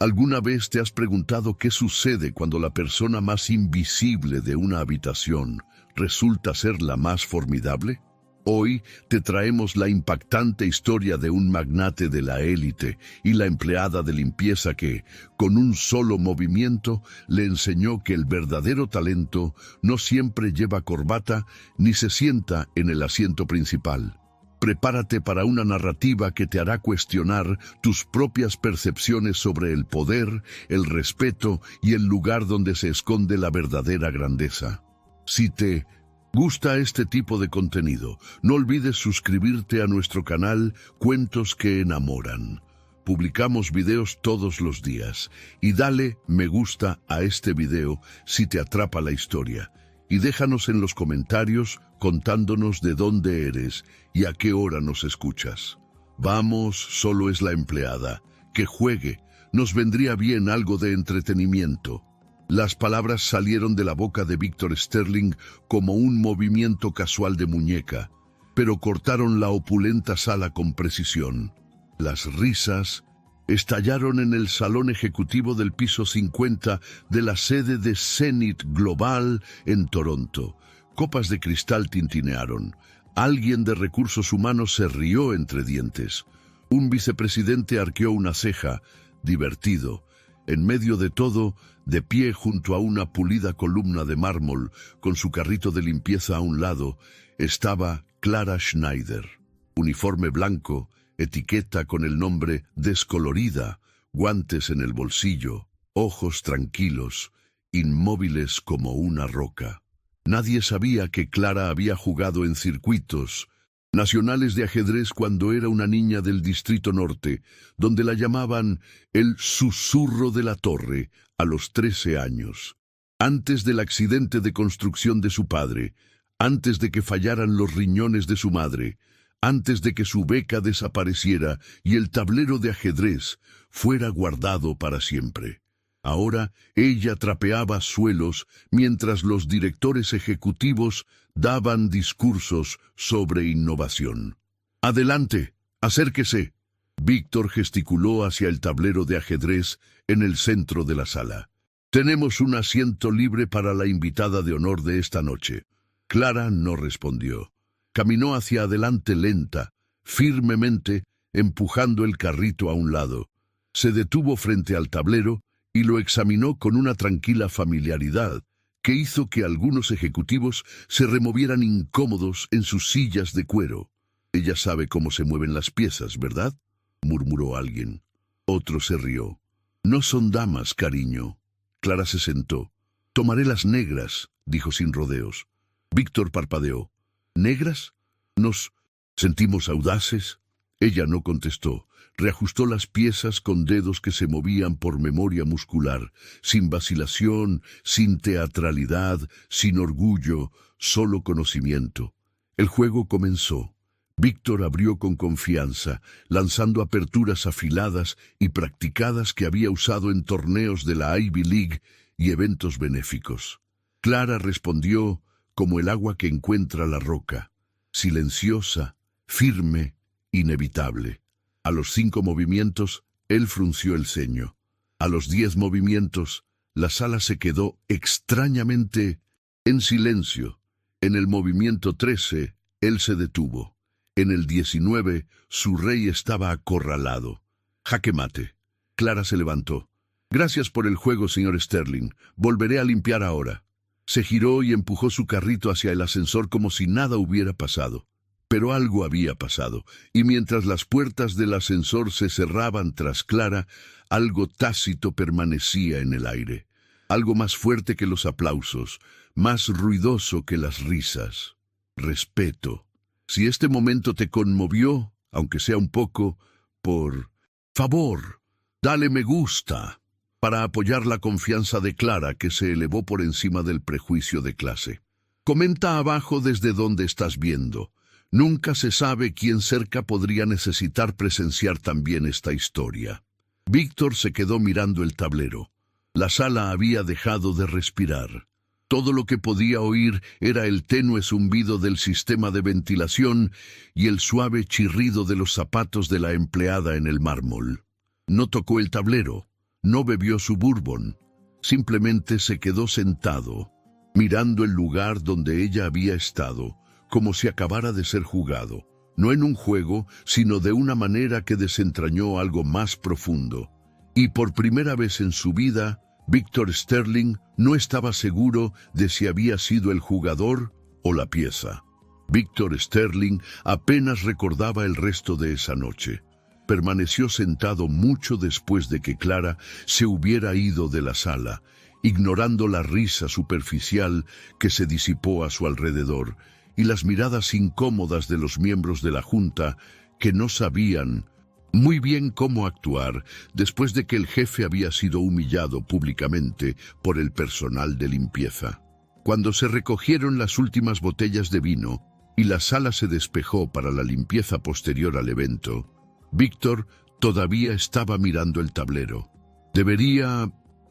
¿Alguna vez te has preguntado qué sucede cuando la persona más invisible de una habitación resulta ser la más formidable? Hoy te traemos la impactante historia de un magnate de la élite y la empleada de limpieza que, con un solo movimiento, le enseñó que el verdadero talento no siempre lleva corbata ni se sienta en el asiento principal. Prepárate para una narrativa que te hará cuestionar tus propias percepciones sobre el poder, el respeto y el lugar donde se esconde la verdadera grandeza. Si te gusta este tipo de contenido, no olvides suscribirte a nuestro canal Cuentos que Enamoran. Publicamos videos todos los días y dale me gusta a este video si te atrapa la historia. Y déjanos en los comentarios contándonos de dónde eres y a qué hora nos escuchas. Vamos, solo es la empleada. Que juegue, nos vendría bien algo de entretenimiento. Las palabras salieron de la boca de Victor Sterling como un movimiento casual de muñeca, pero cortaron la opulenta sala con precisión. Las risas estallaron en el salón ejecutivo del piso 50 de la sede de Zenith Global en Toronto. Copas de cristal tintinearon. Alguien de recursos humanos se rió entre dientes. Un vicepresidente arqueó una ceja, divertido. En medio de todo, de pie junto a una pulida columna de mármol, con su carrito de limpieza a un lado, estaba Clara Schneider. Uniforme blanco, etiqueta con el nombre descolorida, guantes en el bolsillo, ojos tranquilos, inmóviles como una roca. Nadie sabía que Clara había jugado en circuitos nacionales de ajedrez cuando era una niña del Distrito Norte, donde la llamaban el susurro de la torre a los 13 años. Antes del accidente de construcción de su padre, antes de que fallaran los riñones de su madre, antes de que su beca desapareciera y el tablero de ajedrez fuera guardado para siempre. Ahora ella trapeaba suelos mientras los directores ejecutivos daban discursos sobre innovación. «Adelante, acérquese». Víctor gesticuló hacia el tablero de ajedrez en el centro de la sala. «Tenemos un asiento libre para la invitada de honor de esta noche». Clara no respondió. Caminó hacia adelante lenta, firmemente, empujando el carrito a un lado. Se detuvo frente al tablero y lo examinó con una tranquila familiaridad que hizo que algunos ejecutivos se removieran incómodos en sus sillas de cuero. «Ella sabe cómo se mueven las piezas, ¿verdad?», murmuró alguien. Otro se rió. «No son damas, cariño». Clara se sentó. «Tomaré las negras», dijo sin rodeos. Víctor parpadeó. «¿Negras? ¿Nos sentimos audaces?». Ella no contestó. Reajustó las piezas con dedos que se movían por memoria muscular, sin vacilación, sin teatralidad, sin orgullo, solo conocimiento. El juego comenzó. Víctor abrió con confianza, lanzando aperturas afiladas y practicadas que había usado en torneos de la Ivy League y eventos benéficos. Clara respondió como el agua que encuentra la roca, silenciosa, firme, inevitable. A los 5 movimientos, él frunció el ceño. A los 10 movimientos, la sala se quedó extrañamente en silencio. En el movimiento 13, él se detuvo. En el 19, su rey estaba acorralado. Jaque mate. Clara se levantó. «Gracias por el juego, señor Sterling. Volveré a limpiar ahora». Se giró y empujó su carrito hacia el ascensor como si nada hubiera pasado. Pero algo había pasado, y mientras las puertas del ascensor se cerraban tras Clara, algo tácito permanecía en el aire. Algo más fuerte que los aplausos, más ruidoso que las risas. Respeto. Si este momento te conmovió, aunque sea un poco, por favor, dale me gusta, para apoyar la confianza de Clara que se elevó por encima del prejuicio de clase. Comenta abajo desde donde estás viendo. Nunca se sabe quién cerca podría necesitar presenciar también esta historia. Víctor se quedó mirando el tablero. La sala había dejado de respirar. Todo lo que podía oír era el tenue zumbido del sistema de ventilación y el suave chirrido de los zapatos de la empleada en el mármol. No tocó el tablero. no bebió su bourbon. Simplemente se quedó sentado, mirando el lugar donde ella había estado, como si acabara de ser jugado. No en un juego, sino de una manera que desentrañó algo más profundo. Y por primera vez en su vida, Victor Sterling no estaba seguro de si había sido el jugador o la pieza. Victor Sterling apenas recordaba el resto de esa noche. Permaneció sentado mucho después de que Clara se hubiera ido de la sala, ignorando la risa superficial que se disipó a su alrededor y las miradas incómodas de los miembros de la junta que no sabían muy bien cómo actuar después de que el jefe había sido humillado públicamente por el personal de limpieza. Cuando se recogieron las últimas botellas de vino y la sala se despejó para la limpieza posterior al evento, Víctor todavía estaba mirando el tablero. ¿Debería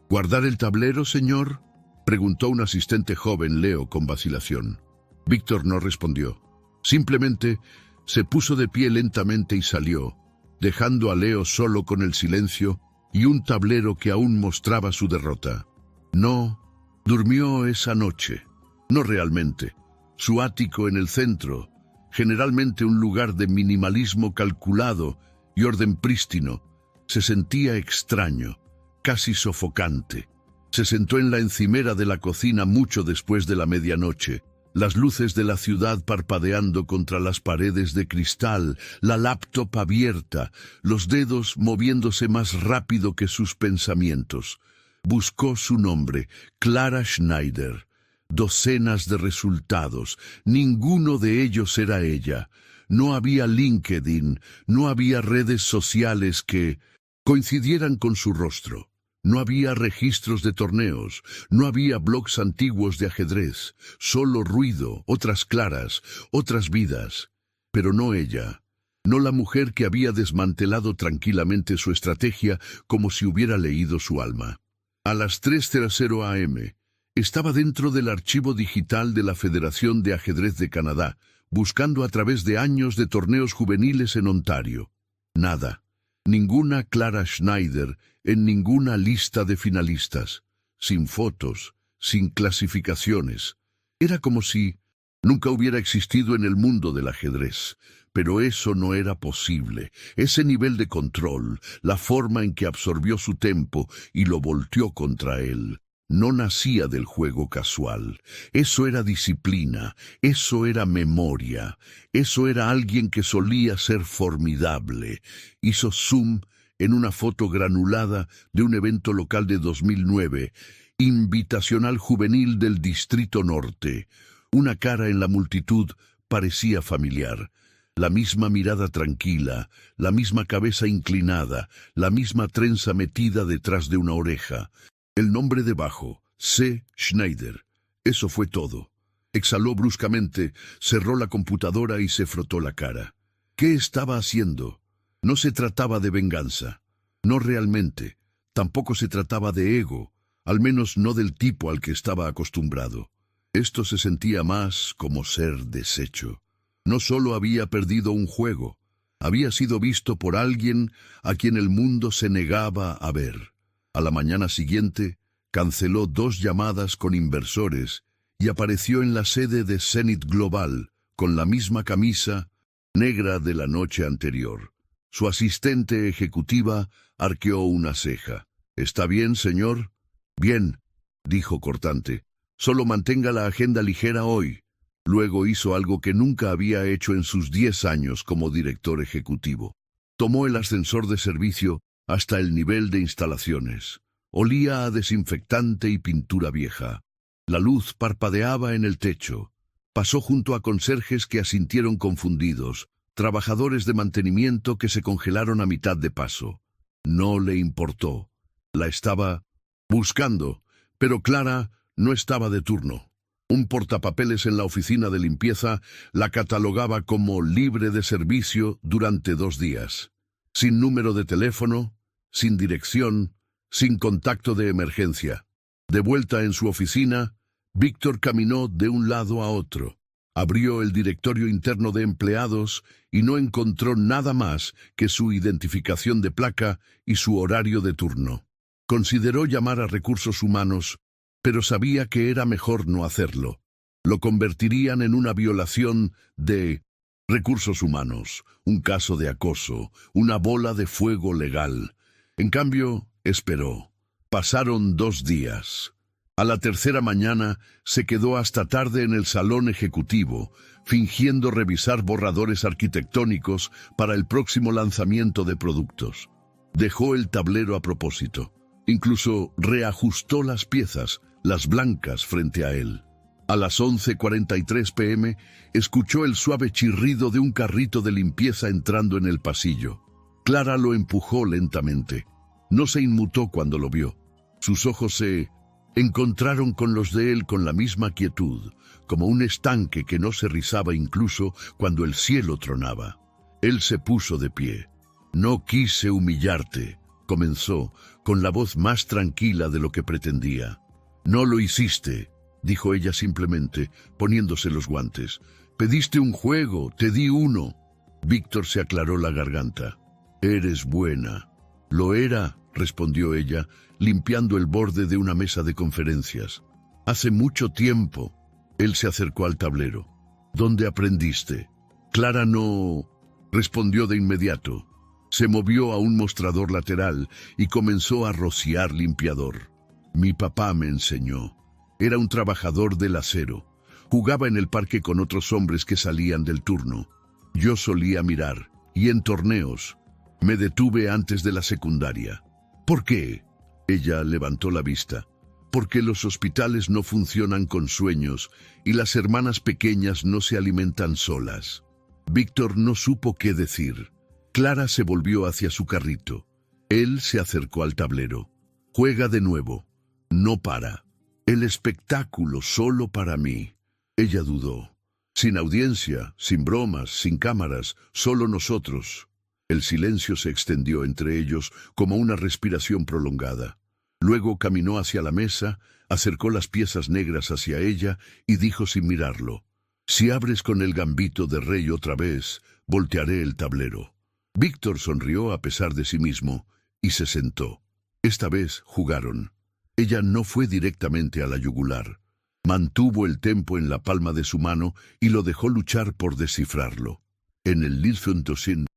guardar el tablero, señor?, preguntó un asistente joven, Leo, con vacilación. Víctor no respondió. Simplemente se puso de pie lentamente y salió, dejando a Leo solo con el silencio y un tablero que aún mostraba su derrota. No durmió esa noche. No realmente. Su ático en el centro, generalmente un lugar de minimalismo calculado y orden prístino, se sentía extraño, casi sofocante. Se sentó en la encimera de la cocina mucho después de la medianoche, las luces de la ciudad parpadeando contra las paredes de cristal, la laptop abierta, los dedos moviéndose más rápido que sus pensamientos. Buscó su nombre, Clara Schneider. Docenas de resultados, ninguno de ellos era ella. No había LinkedIn, no había redes sociales que coincidieran con su rostro. No había registros de torneos, no había blogs antiguos de ajedrez, solo ruido, otras Claras, otras vidas. Pero no ella, no la mujer que había desmantelado tranquilamente su estrategia como si hubiera leído su alma. A las 3:00 am, estaba dentro del archivo digital de la Federación de Ajedrez de Canadá, buscando a través de años de torneos juveniles en Ontario. Nada. Ninguna Clara Schneider en ninguna lista de finalistas, sin fotos, sin clasificaciones. Era como si nunca hubiera existido en el mundo del ajedrez. Pero eso no era posible. Ese nivel de control, la forma en que absorbió su tempo y lo volteó contra él, no nacía del juego casual. Eso era disciplina, eso era memoria, eso era alguien que solía ser formidable. Hizo zoom en una foto granulada de un evento local de 2009, invitacional juvenil del Distrito Norte. Una cara en la multitud parecía familiar. La misma mirada tranquila, la misma cabeza inclinada, la misma trenza metida detrás de una oreja. El nombre debajo, C. Schneider. Eso fue todo. Exhaló bruscamente, cerró la computadora y se frotó la cara. ¿Qué estaba haciendo? No se trataba de venganza. No realmente. Tampoco se trataba de ego, al menos no del tipo al que estaba acostumbrado. Esto se sentía más como ser deshecho. No solo había perdido un juego, había sido visto por alguien a quien el mundo se negaba a ver. A la mañana siguiente, canceló 2 llamadas con inversores y apareció en la sede de Zenith Global con la misma camisa negra de la noche anterior. Su asistente ejecutiva arqueó una ceja. ¿Está bien, señor? Bien, dijo cortante. Solo mantenga la agenda ligera hoy. Luego hizo algo que nunca había hecho en sus 10 años como director ejecutivo. Tomó el ascensor de servicio hasta el nivel de instalaciones. Olía a desinfectante y pintura vieja. La luz parpadeaba en el techo. Pasó junto a conserjes que asintieron confundidos, trabajadores de mantenimiento que se congelaron a mitad de paso. No le importó. La estaba buscando, pero Clara no estaba de turno. Un portapapeles en la oficina de limpieza la catalogaba como libre de servicio durante 2 días. Sin número de teléfono, sin dirección, sin contacto de emergencia. De vuelta en su oficina, Víctor caminó de un lado a otro. Abrió el directorio interno de empleados y no encontró nada más que su identificación de placa y su horario de turno. Consideró llamar a recursos humanos, pero sabía que era mejor no hacerlo. Lo convertirían en una violación de recursos humanos, un caso de acoso, una bola de fuego legal. En cambio, esperó. Pasaron 2 días. A la tercera mañana se quedó hasta tarde en el salón ejecutivo, fingiendo revisar borradores arquitectónicos para el próximo lanzamiento de productos. Dejó el tablero a propósito. Incluso reajustó las piezas, las blancas, frente a él. A las 11:43 p.m. escuchó el suave chirrido de un carrito de limpieza entrando en el pasillo. Clara lo empujó lentamente. No se inmutó cuando lo vio. Sus ojos se encontraron con los de él con la misma quietud, como un estanque que no se rizaba incluso cuando el cielo tronaba. Él se puso de pie. «No quise humillarte», comenzó, con la voz más tranquila de lo que pretendía. «No lo hiciste», dijo ella simplemente, poniéndose los guantes. «Pediste un juego, te di uno». Víctor se aclaró la garganta. «Eres buena». «Lo era», respondió ella, limpiando el borde de una mesa de conferencias. «Hace mucho tiempo». Él se acercó al tablero. «¿Dónde aprendiste?» Clara no respondió de inmediato. Se movió a un mostrador lateral y comenzó a rociar limpiador. «Mi papá me enseñó. Era un trabajador del acero. Jugaba en el parque con otros hombres que salían del turno. Yo solía mirar, y en torneos. Me detuve antes de la secundaria». «¿Por qué?» Ella levantó la vista. «Porque los hospitales no funcionan con sueños y las hermanas pequeñas no se alimentan solas». Víctor no supo qué decir. Clara se volvió hacia su carrito. Él se acercó al tablero. «Juega de nuevo. No para. El espectáculo solo para mí». Ella dudó. «Sin audiencia, sin bromas, sin cámaras, solo nosotros». El silencio se extendió entre ellos como una respiración prolongada. Luego caminó hacia la mesa, acercó las piezas negras hacia ella y dijo sin mirarlo: «Si abres con el gambito de rey otra vez, voltearé el tablero». Víctor sonrió a pesar de sí mismo y se sentó. Esta vez jugaron. Ella no fue directamente a la yugular. Mantuvo el tempo en la palma de su mano y lo dejó luchar por descifrarlo. En el Liechtenstein,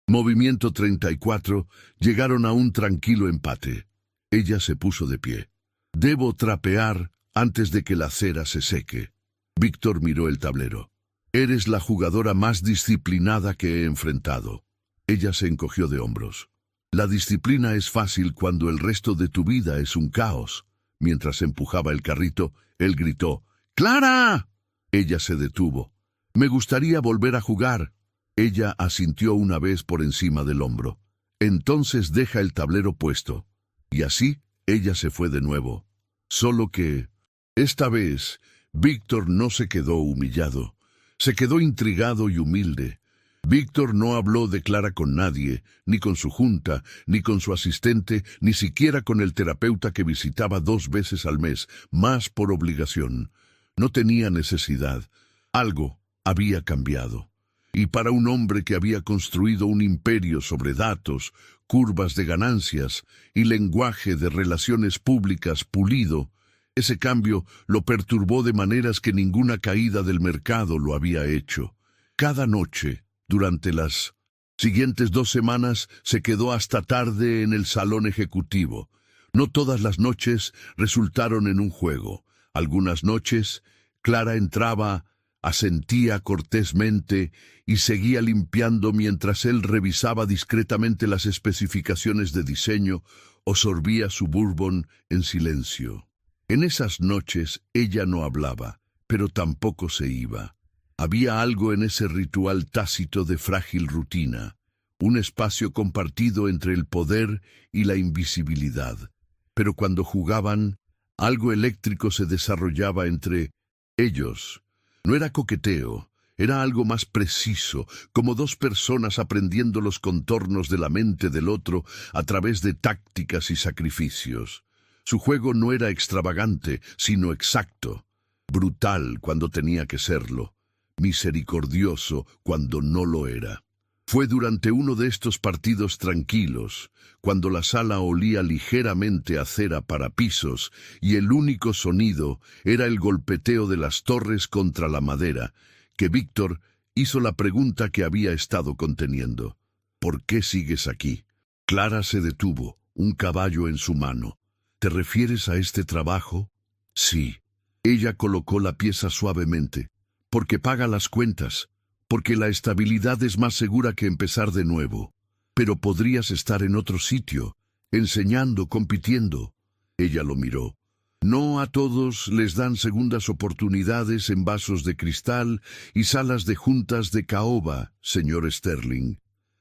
movimiento 34, llegaron a un tranquilo empate. Ella se puso de pie. «Debo trapear antes de que la cera se seque». Víctor miró el tablero. «Eres la jugadora más disciplinada que he enfrentado». Ella se encogió de hombros. «La disciplina es fácil cuando el resto de tu vida es un caos». Mientras empujaba el carrito, él gritó: «¡Clara!». Ella se detuvo. «Me gustaría volver a jugar». Ella asintió una vez por encima del hombro. «Entonces deja el tablero puesto». Y así ella se fue de nuevo. Solo que, esta vez, Víctor no se quedó humillado. Se quedó intrigado y humilde. Víctor no habló de Clara con nadie, ni con su junta, ni con su asistente, ni siquiera con el terapeuta que visitaba 2 veces al mes, más por obligación. No tenía necesidad. Algo había cambiado. Y para un hombre que había construido un imperio sobre datos, curvas de ganancias y lenguaje de relaciones públicas pulido, ese cambio lo perturbó de maneras que ninguna caída del mercado lo había hecho. Cada noche, durante las siguientes 2 semanas, se quedó hasta tarde en el salón ejecutivo. No todas las noches resultaron en un juego. Algunas noches, Clara entraba, asentía cortésmente y seguía limpiando mientras él revisaba discretamente las especificaciones de diseño o sorbía su bourbon en silencio. En esas noches ella no hablaba, pero tampoco se iba. Había algo en ese ritual tácito de frágil rutina, un espacio compartido entre el poder y la invisibilidad. Pero cuando jugaban, algo eléctrico se desarrollaba entre ellos. No era coqueteo, era algo más preciso, como 2 personas aprendiendo los contornos de la mente del otro a través de tácticas y sacrificios. Su juego no era extravagante, sino exacto, brutal cuando tenía que serlo, misericordioso cuando no lo era. Fue durante uno de estos partidos tranquilos, cuando la sala olía ligeramente a cera para pisos y el único sonido era el golpeteo de las torres contra la madera, que Víctor hizo la pregunta que había estado conteniendo. ¿Por qué sigues aquí? Clara se detuvo, un caballo en su mano. ¿Te refieres a este trabajo? Sí. Ella colocó la pieza suavemente. Porque paga las cuentas. Porque la estabilidad es más segura que empezar de nuevo. Pero podrías estar en otro sitio, enseñando, compitiendo. Ella lo miró. No a todos les dan segundas oportunidades en vasos de cristal y salas de juntas de caoba, señor Sterling.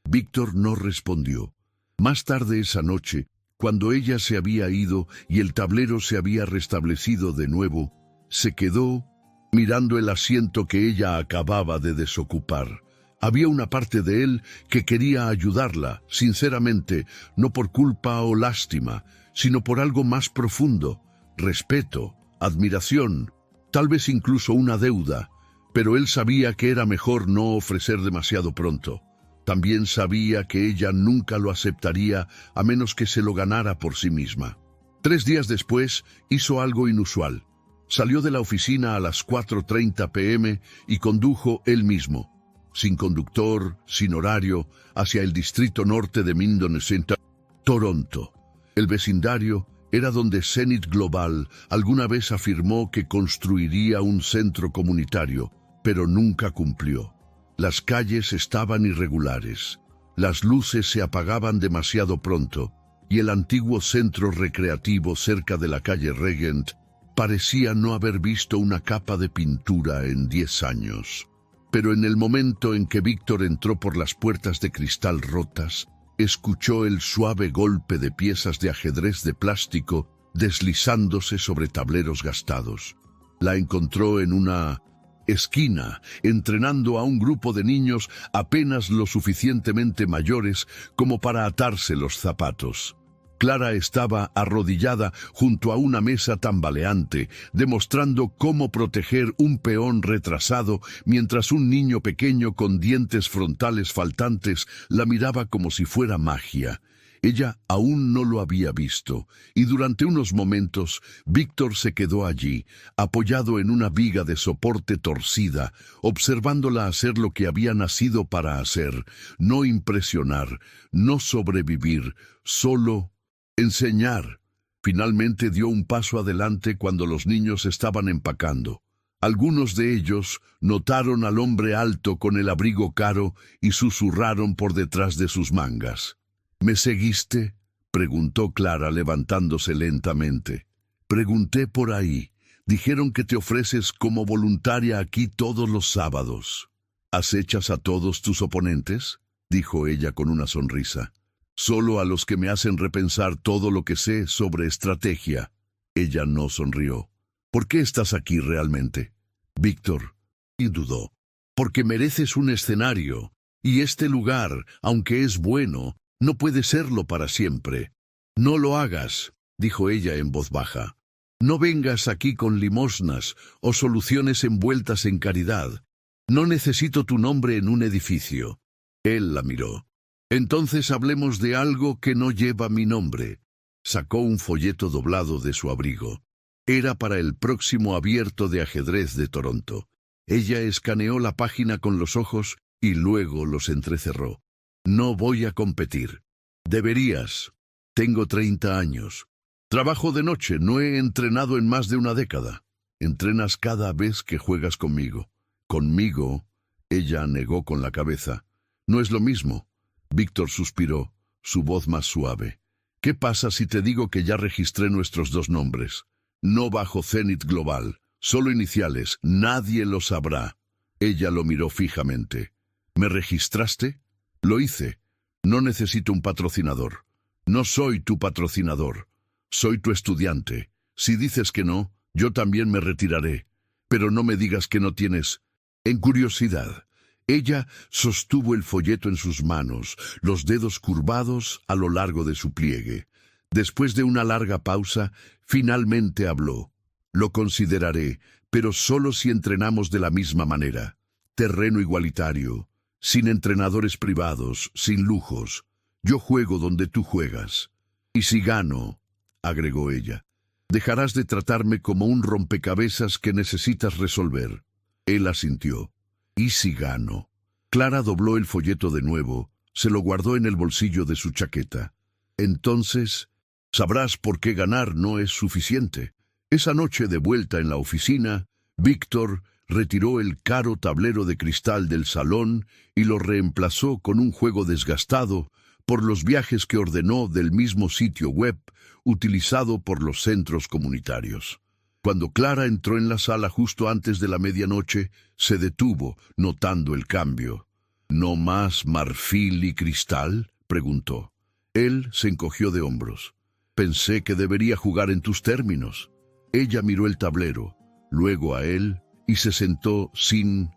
Víctor no respondió. Más tarde esa noche, cuando ella se había ido y el tablero se había restablecido de nuevo, se quedó mirando el asiento que ella acababa de desocupar. Había una parte de él que quería ayudarla, sinceramente, no por culpa o lástima, sino por algo más profundo, respeto, admiración, tal vez incluso una deuda, pero él sabía que era mejor no ofrecer demasiado pronto. También sabía que ella nunca lo aceptaría a menos que se lo ganara por sí misma. 3 días después hizo algo inusual. Salió de la oficina a las 4:30 p.m. y condujo él mismo, sin conductor, sin horario, hacia el distrito norte de Minden Center, Toronto. El vecindario era donde Zenith Global alguna vez afirmó que construiría un centro comunitario, pero nunca cumplió. Las calles estaban irregulares, las luces se apagaban demasiado pronto, y el antiguo centro recreativo cerca de la calle Regent parecía no haber visto una capa de pintura en 10 años. Pero en el momento en que Víctor entró por las puertas de cristal rotas, escuchó el suave golpe de piezas de ajedrez de plástico deslizándose sobre tableros gastados. La encontró en una esquina, entrenando a un grupo de niños apenas lo suficientemente mayores como para atarse los zapatos. Clara estaba arrodillada junto a una mesa tambaleante, demostrando cómo proteger un peón retrasado, mientras un niño pequeño con dientes frontales faltantes la miraba como si fuera magia. Ella aún no lo había visto, y durante unos momentos Víctor se quedó allí, apoyado en una viga de soporte torcida, observándola hacer lo que había nacido para hacer, no impresionar, no sobrevivir, solo enseñar. Finalmente dio un paso adelante cuando los niños estaban empacando. Algunos de ellos notaron al hombre alto con el abrigo caro y susurraron por detrás de sus mangas. ¿Me seguiste?, preguntó Clara levantándose lentamente. Pregunté por ahí. Dijeron que te ofreces como voluntaria aquí todos los sábados. ¿Acechas a todos tus oponentes?, dijo ella con una sonrisa. Solo a los que me hacen repensar todo lo que sé sobre estrategia. Ella no sonrió. ¿Por qué estás aquí realmente, Víctor? Y dudó. Porque mereces un escenario, y este lugar, aunque es bueno, no puede serlo para siempre. No lo hagas, dijo ella en voz baja. No vengas aquí con limosnas o soluciones envueltas en caridad. No necesito tu nombre en un edificio. Él la miró. Entonces hablemos de algo que no lleva mi nombre. Sacó un folleto doblado de su abrigo. Era para el próximo abierto de ajedrez de Toronto. Ella escaneó la página con los ojos y luego los entrecerró. No voy a competir. Deberías. Tengo 30 años. Trabajo de noche, no he entrenado en más de una década. Entrenas cada vez que juegas conmigo. Conmigo, ella negó con la cabeza. No es lo mismo. Víctor suspiró, su voz más suave. ¿Qué pasa si te digo que ya registré nuestros 2 nombres? No bajo Zenith Global, solo iniciales, nadie lo sabrá. Ella lo miró fijamente. ¿Me registraste? Lo hice. No necesito un patrocinador. No soy tu patrocinador. Soy tu estudiante. Si dices que no, yo también me retiraré. Pero no me digas que no tienes. En curiosidad. Ella sostuvo el folleto en sus manos, los dedos curvados a lo largo de su pliegue. Después de una larga pausa, finalmente habló. Lo consideraré, pero solo si entrenamos de la misma manera. Terreno igualitario. sin entrenadores privados, sin lujos. Yo juego donde tú juegas. Y si gano, agregó ella, dejarás de tratarme como un rompecabezas que necesitas resolver. Él asintió. ¿Y si gano? Clara dobló el folleto de nuevo, se lo guardó en el bolsillo de su chaqueta. Entonces, sabrás por qué ganar no es suficiente. Esa noche de vuelta en la oficina, Víctor retiró el caro tablero de cristal del salón y lo reemplazó con un juego desgastado por los viajes que ordenó del mismo sitio web utilizado por los centros comunitarios. Cuando Clara entró en la sala justo antes de la medianoche, se detuvo, notando el cambio. ¿No más marfil y cristal?, preguntó. Él se encogió de hombros. Pensé que debería jugar en tus términos. Ella miró el tablero, luego a él, y se sentó sin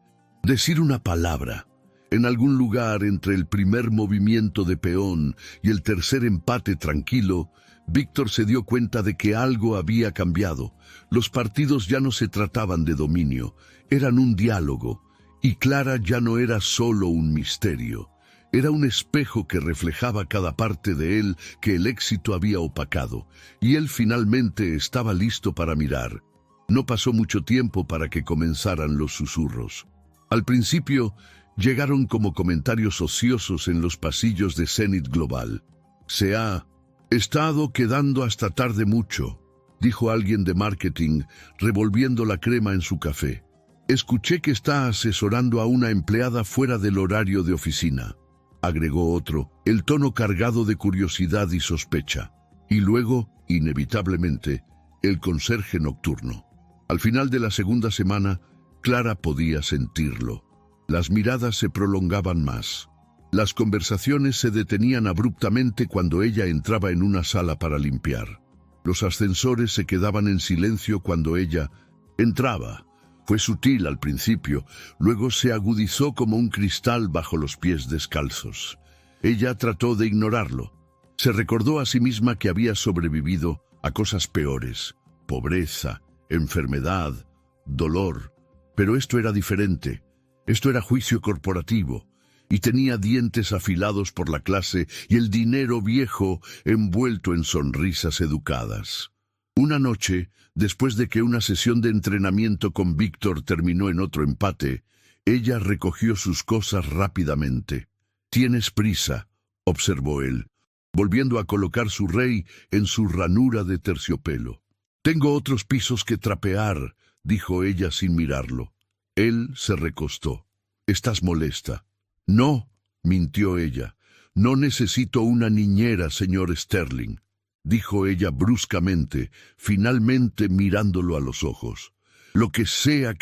decir una palabra. En algún lugar entre el primer movimiento de peón y el tercer empate tranquilo, Víctor se dio cuenta de que algo había cambiado. Los partidos ya no se trataban de dominio, eran un diálogo, y Clara ya no era solo un misterio. Era un espejo que reflejaba cada parte de él que el éxito había opacado, y él finalmente estaba listo para mirar. No pasó mucho tiempo para que comenzaran los susurros. Al principio, llegaron como comentarios ociosos en los pasillos de Zenith Global. Se ha estado quedando hasta tarde mucho, dijo alguien de marketing, revolviendo la crema en su café. Escuché que está asesorando a una empleada fuera del horario de oficina, agregó otro, el tono cargado de curiosidad y sospecha. Y luego, inevitablemente, el conserje nocturno. Al final de la segunda semana, Clara podía sentirlo. Las miradas se prolongaban más. Las conversaciones se detenían abruptamente cuando ella entraba en una sala para limpiar. Los ascensores se quedaban en silencio cuando ella entraba. Fue sutil al principio, luego se agudizó como un cristal bajo los pies descalzos. Ella trató de ignorarlo. Se recordó a sí misma que había sobrevivido a cosas peores: pobreza, enfermedad, dolor. Pero esto era diferente. Esto era juicio corporativo, y tenía dientes afilados por la clase y el dinero viejo envuelto en sonrisas educadas. Una noche, después de que una sesión de entrenamiento con Víctor terminó en otro empate, ella recogió sus cosas rápidamente. «Tienes prisa», observó él, volviendo a colocar su rey en su ranura de terciopelo. «Tengo otros pisos que trapear», dijo ella sin mirarlo. Él se recostó. «¿Estás molesta?» «No», mintió ella. «No necesito una niñera, señor Sterling», dijo ella bruscamente, finalmente mirándolo a los ojos. «Lo que sea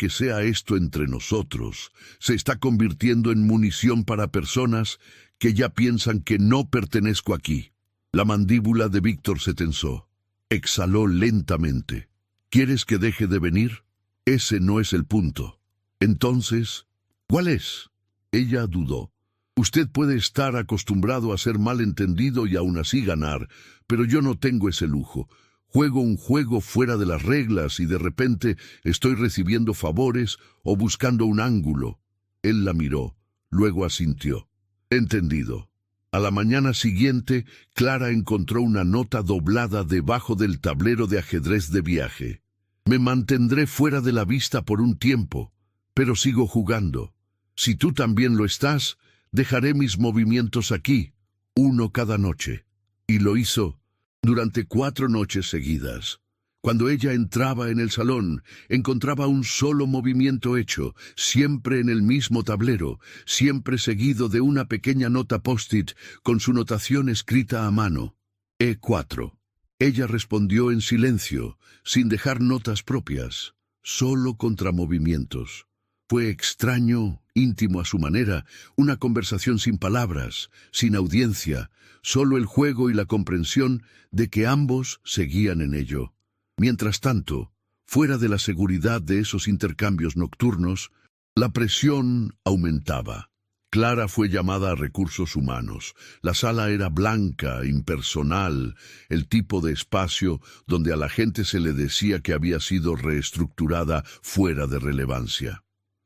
esto entre nosotros, se está convirtiendo en munición para personas que ya piensan que no pertenezco aquí». La mandíbula de Víctor se tensó. Exhaló lentamente. «¿Quieres que deje de venir? Ese no es el punto». «Entonces, ¿cuál es?». Ella dudó. «Usted puede estar acostumbrado a ser malentendido y aún así ganar, pero yo no tengo ese lujo. Juego un juego fuera de las reglas y de repente estoy recibiendo favores o buscando un ángulo». Él la miró, luego asintió. «Entendido». A la mañana siguiente, Clara encontró una nota doblada debajo del tablero de ajedrez de viaje. «Me mantendré fuera de la vista por un tiempo, pero sigo jugando. Si tú también lo estás, dejaré mis movimientos aquí, uno cada noche». Y lo hizo durante 4 noches seguidas. Cuando ella entraba en el salón, encontraba un solo movimiento hecho, siempre en el mismo tablero, siempre seguido de una pequeña nota post-it con su notación escrita a mano. E4. Ella respondió en silencio, sin dejar notas propias, solo contramovimientos. Fue extraño, íntimo a su manera, una conversación sin palabras, sin audiencia, solo el juego y la comprensión de que ambos seguían en ello. Mientras tanto, fuera de la seguridad de esos intercambios nocturnos, la presión aumentaba. Clara fue llamada a recursos humanos. La sala era blanca, impersonal, el tipo de espacio donde a la gente se le decía que había sido reestructurada fuera de relevancia.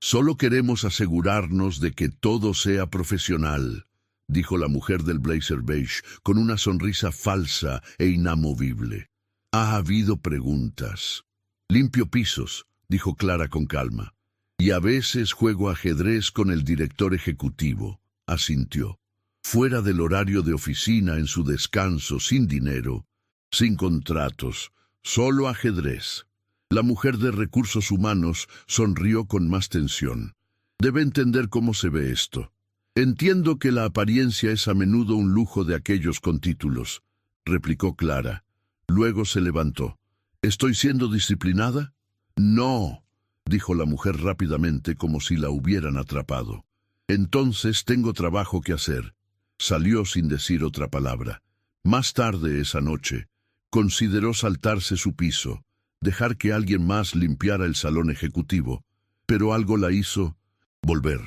Solo queremos asegurarnos de que todo sea profesional, dijo la mujer del blazer beige con una sonrisa falsa e inamovible. Ha habido preguntas. Limpio pisos, dijo Clara con calma. Y a veces juego ajedrez con el director ejecutivo, asintió. Fuera del horario de oficina, en su descanso, sin dinero, sin contratos, solo ajedrez. La mujer de recursos humanos sonrió con más tensión. Debe entender cómo se ve esto. Entiendo que la apariencia es a menudo un lujo de aquellos con títulos, replicó Clara. Luego se levantó. ¿Estoy siendo disciplinada? No, dijo la mujer rápidamente como si la hubieran atrapado. Entonces tengo trabajo que hacer. Salió sin decir otra palabra. Más tarde esa noche, consideró saltarse su piso, dejar que alguien más limpiara el salón ejecutivo, pero algo la hizo volver.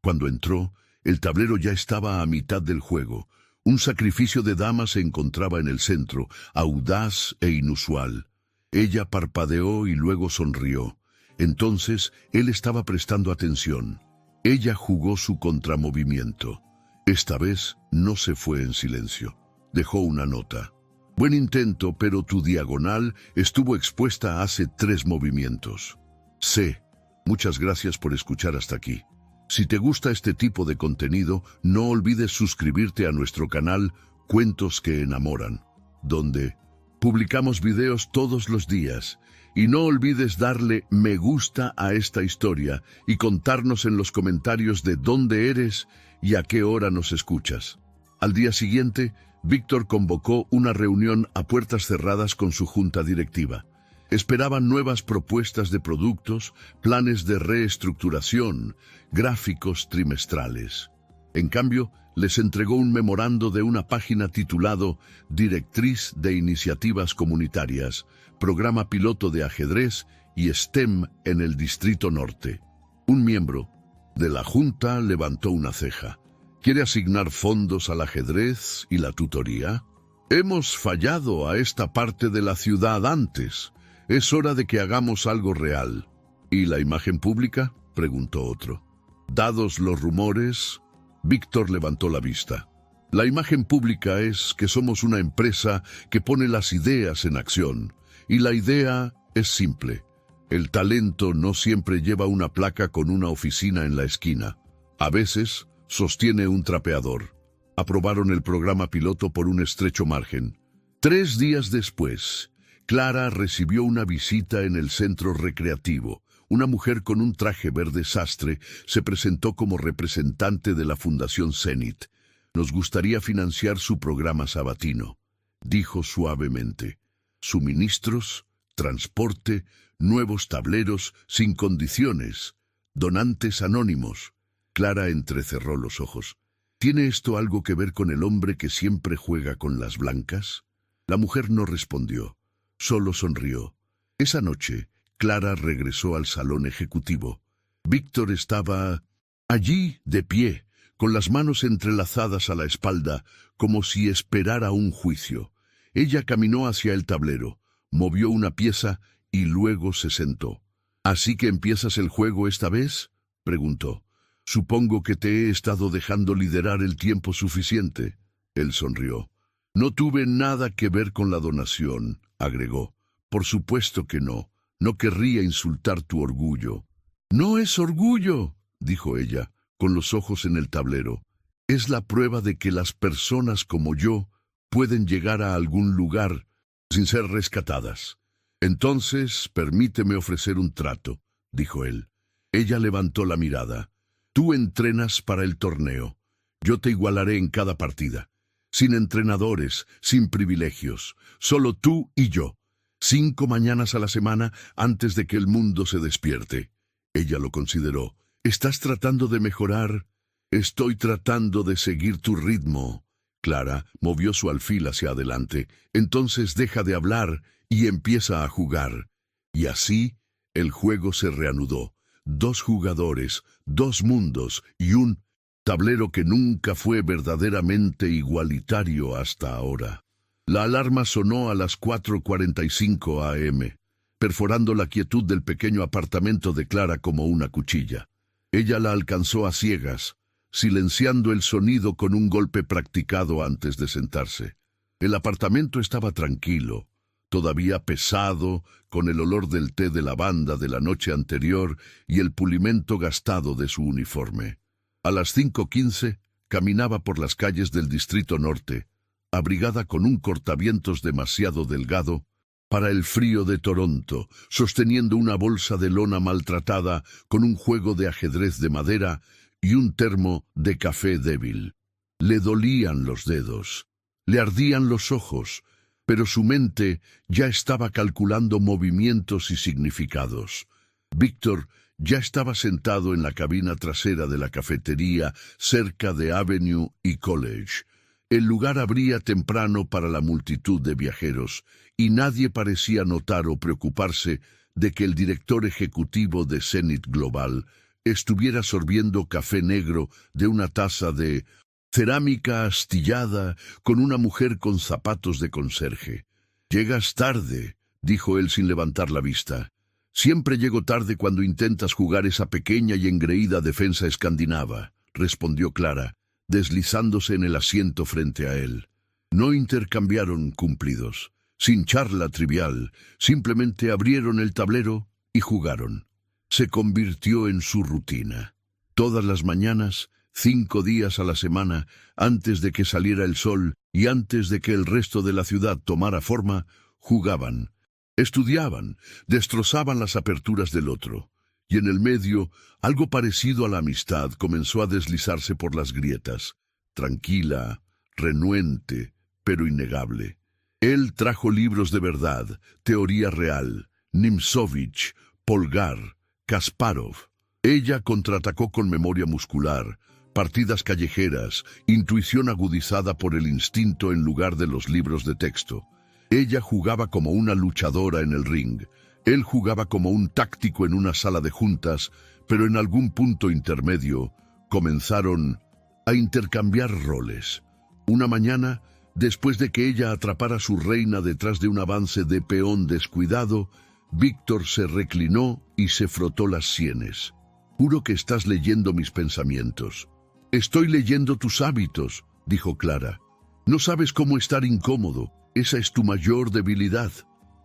Cuando entró, el tablero ya estaba a mitad del juego. Un sacrificio de dama se encontraba en el centro, audaz e inusual. Ella parpadeó y luego sonrió. Entonces, él estaba prestando atención. Ella jugó su contramovimiento. Esta vez no se fue en silencio. Dejó una nota. Buen intento, pero tu diagonal estuvo expuesta hace 3 movimientos. C. Muchas gracias por escuchar hasta aquí. Si te gusta este tipo de contenido, no olvides suscribirte a nuestro canal Cuentos que Enamoran, donde publicamos videos todos los días. Y no olvides darle me gusta a esta historia y contarnos en los comentarios de dónde eres y a qué hora nos escuchas. Al día siguiente, Víctor convocó una reunión a puertas cerradas con su junta directiva. Esperaban nuevas propuestas de productos, planes de reestructuración, gráficos trimestrales. En cambio, les entregó un memorando de una página titulado Directriz de Iniciativas Comunitarias, Programa Piloto de Ajedrez y STEM en el Distrito Norte. Un miembro de la Junta levantó una ceja. ¿Quiere asignar fondos al ajedrez y la tutoría? Hemos fallado a esta parte de la ciudad antes. Es hora de que hagamos algo real. ¿Y la imagen pública?, preguntó otro. Dados los rumores, Víctor levantó la vista. La imagen pública es que somos una empresa que pone las ideas en acción. Y la idea es simple. El talento no siempre lleva una placa con una oficina en la esquina. A veces sostiene un trapeador. Aprobaron el programa piloto por un estrecho margen. 3 días después, Clara recibió una visita en el centro recreativo. Una mujer con un traje verde sastre se presentó como representante de la Fundación Zenit. Nos gustaría financiar su programa sabatino, dijo suavemente. Suministros, transporte, nuevos tableros, sin condiciones, donantes anónimos. Clara entrecerró los ojos. ¿Tiene esto algo que ver con el hombre que siempre juega con las blancas? La mujer no respondió, solo sonrió. Esa noche, Clara regresó al salón ejecutivo. Víctor estaba allí, de pie, con las manos entrelazadas a la espalda, como si esperara un juicio. Ella caminó hacia el tablero, movió una pieza y luego se sentó. ¿Así que empiezas el juego esta vez?, preguntó. Supongo que te he estado dejando liderar el tiempo suficiente. Él sonrió. No tuve nada que ver con la donación, agregó. Por supuesto que no. No querría insultar tu orgullo. No es orgullo, dijo ella, con los ojos en el tablero. Es la prueba de que las personas como yo pueden llegar a algún lugar sin ser rescatadas. Entonces, permíteme ofrecer un trato, dijo él. Ella levantó la mirada. Tú entrenas para el torneo. Yo te igualaré en cada partida. Sin entrenadores, sin privilegios. Solo tú y yo. 5 mañanas a la semana antes de que el mundo se despierte. Ella lo consideró. ¿Estás tratando de mejorar? Estoy tratando de seguir tu ritmo. Clara movió su alfil hacia adelante. Entonces deja de hablar y empieza a jugar. Y así, el juego se reanudó. 2 jugadores, 2 mundos y un tablero que nunca fue verdaderamente igualitario hasta ahora. La alarma sonó a las 4:45 am, perforando la quietud del pequeño apartamento de Clara como una cuchilla. Ella la alcanzó a ciegas, silenciando el sonido con un golpe practicado antes de sentarse. El apartamento estaba tranquilo, todavía pesado, con el olor del té de lavanda de la noche anterior y el pulimento gastado de su uniforme. A las 5:15 caminaba por las calles del Distrito Norte, abrigada con un cortavientos demasiado delgado para el frío de Toronto, sosteniendo una bolsa de lona maltratada con un juego de ajedrez de madera y un termo de café débil. Le dolían los dedos, le ardían los ojos, pero su mente ya estaba calculando movimientos y significados. Víctor ya estaba sentado en la cabina trasera de la cafetería cerca de Avenue y College. El lugar abría temprano para la multitud de viajeros, y nadie parecía notar o preocuparse de que el director ejecutivo de Zenith Global estuviera sorbiendo café negro de una taza de cerámica astillada con una mujer con zapatos de conserje. «Llegas tarde», dijo él sin levantar la vista. «Siempre llego tarde cuando intentas jugar esa pequeña y engreída defensa escandinava», respondió Clara, deslizándose en el asiento frente a él. No intercambiaron cumplidos. Sin charla trivial, simplemente abrieron el tablero y jugaron. Se convirtió en su rutina. Todas las mañanas, 5 días a la semana, antes de que saliera el sol y antes de que el resto de la ciudad tomara forma, jugaban, estudiaban, destrozaban las aperturas del otro. Y en el medio, algo parecido a la amistad comenzó a deslizarse por las grietas, tranquila, renuente, pero innegable. Él trajo libros de verdad, teoría real, Nimzovich, Polgar, Kasparov. Ella contraatacó con memoria muscular, partidas callejeras, intuición agudizada por el instinto en lugar de los libros de texto. Ella jugaba como una luchadora en el ring. Él jugaba como un táctico en una sala de juntas, pero en algún punto intermedio comenzaron a intercambiar roles. Una mañana, después de que ella atrapara a su reina detrás de un avance de peón descuidado, Víctor se reclinó y se frotó las sienes. «Juro que estás leyendo mis pensamientos». «Estoy leyendo tus hábitos», dijo Clara. «No sabes cómo estar incómodo. Esa es tu mayor debilidad».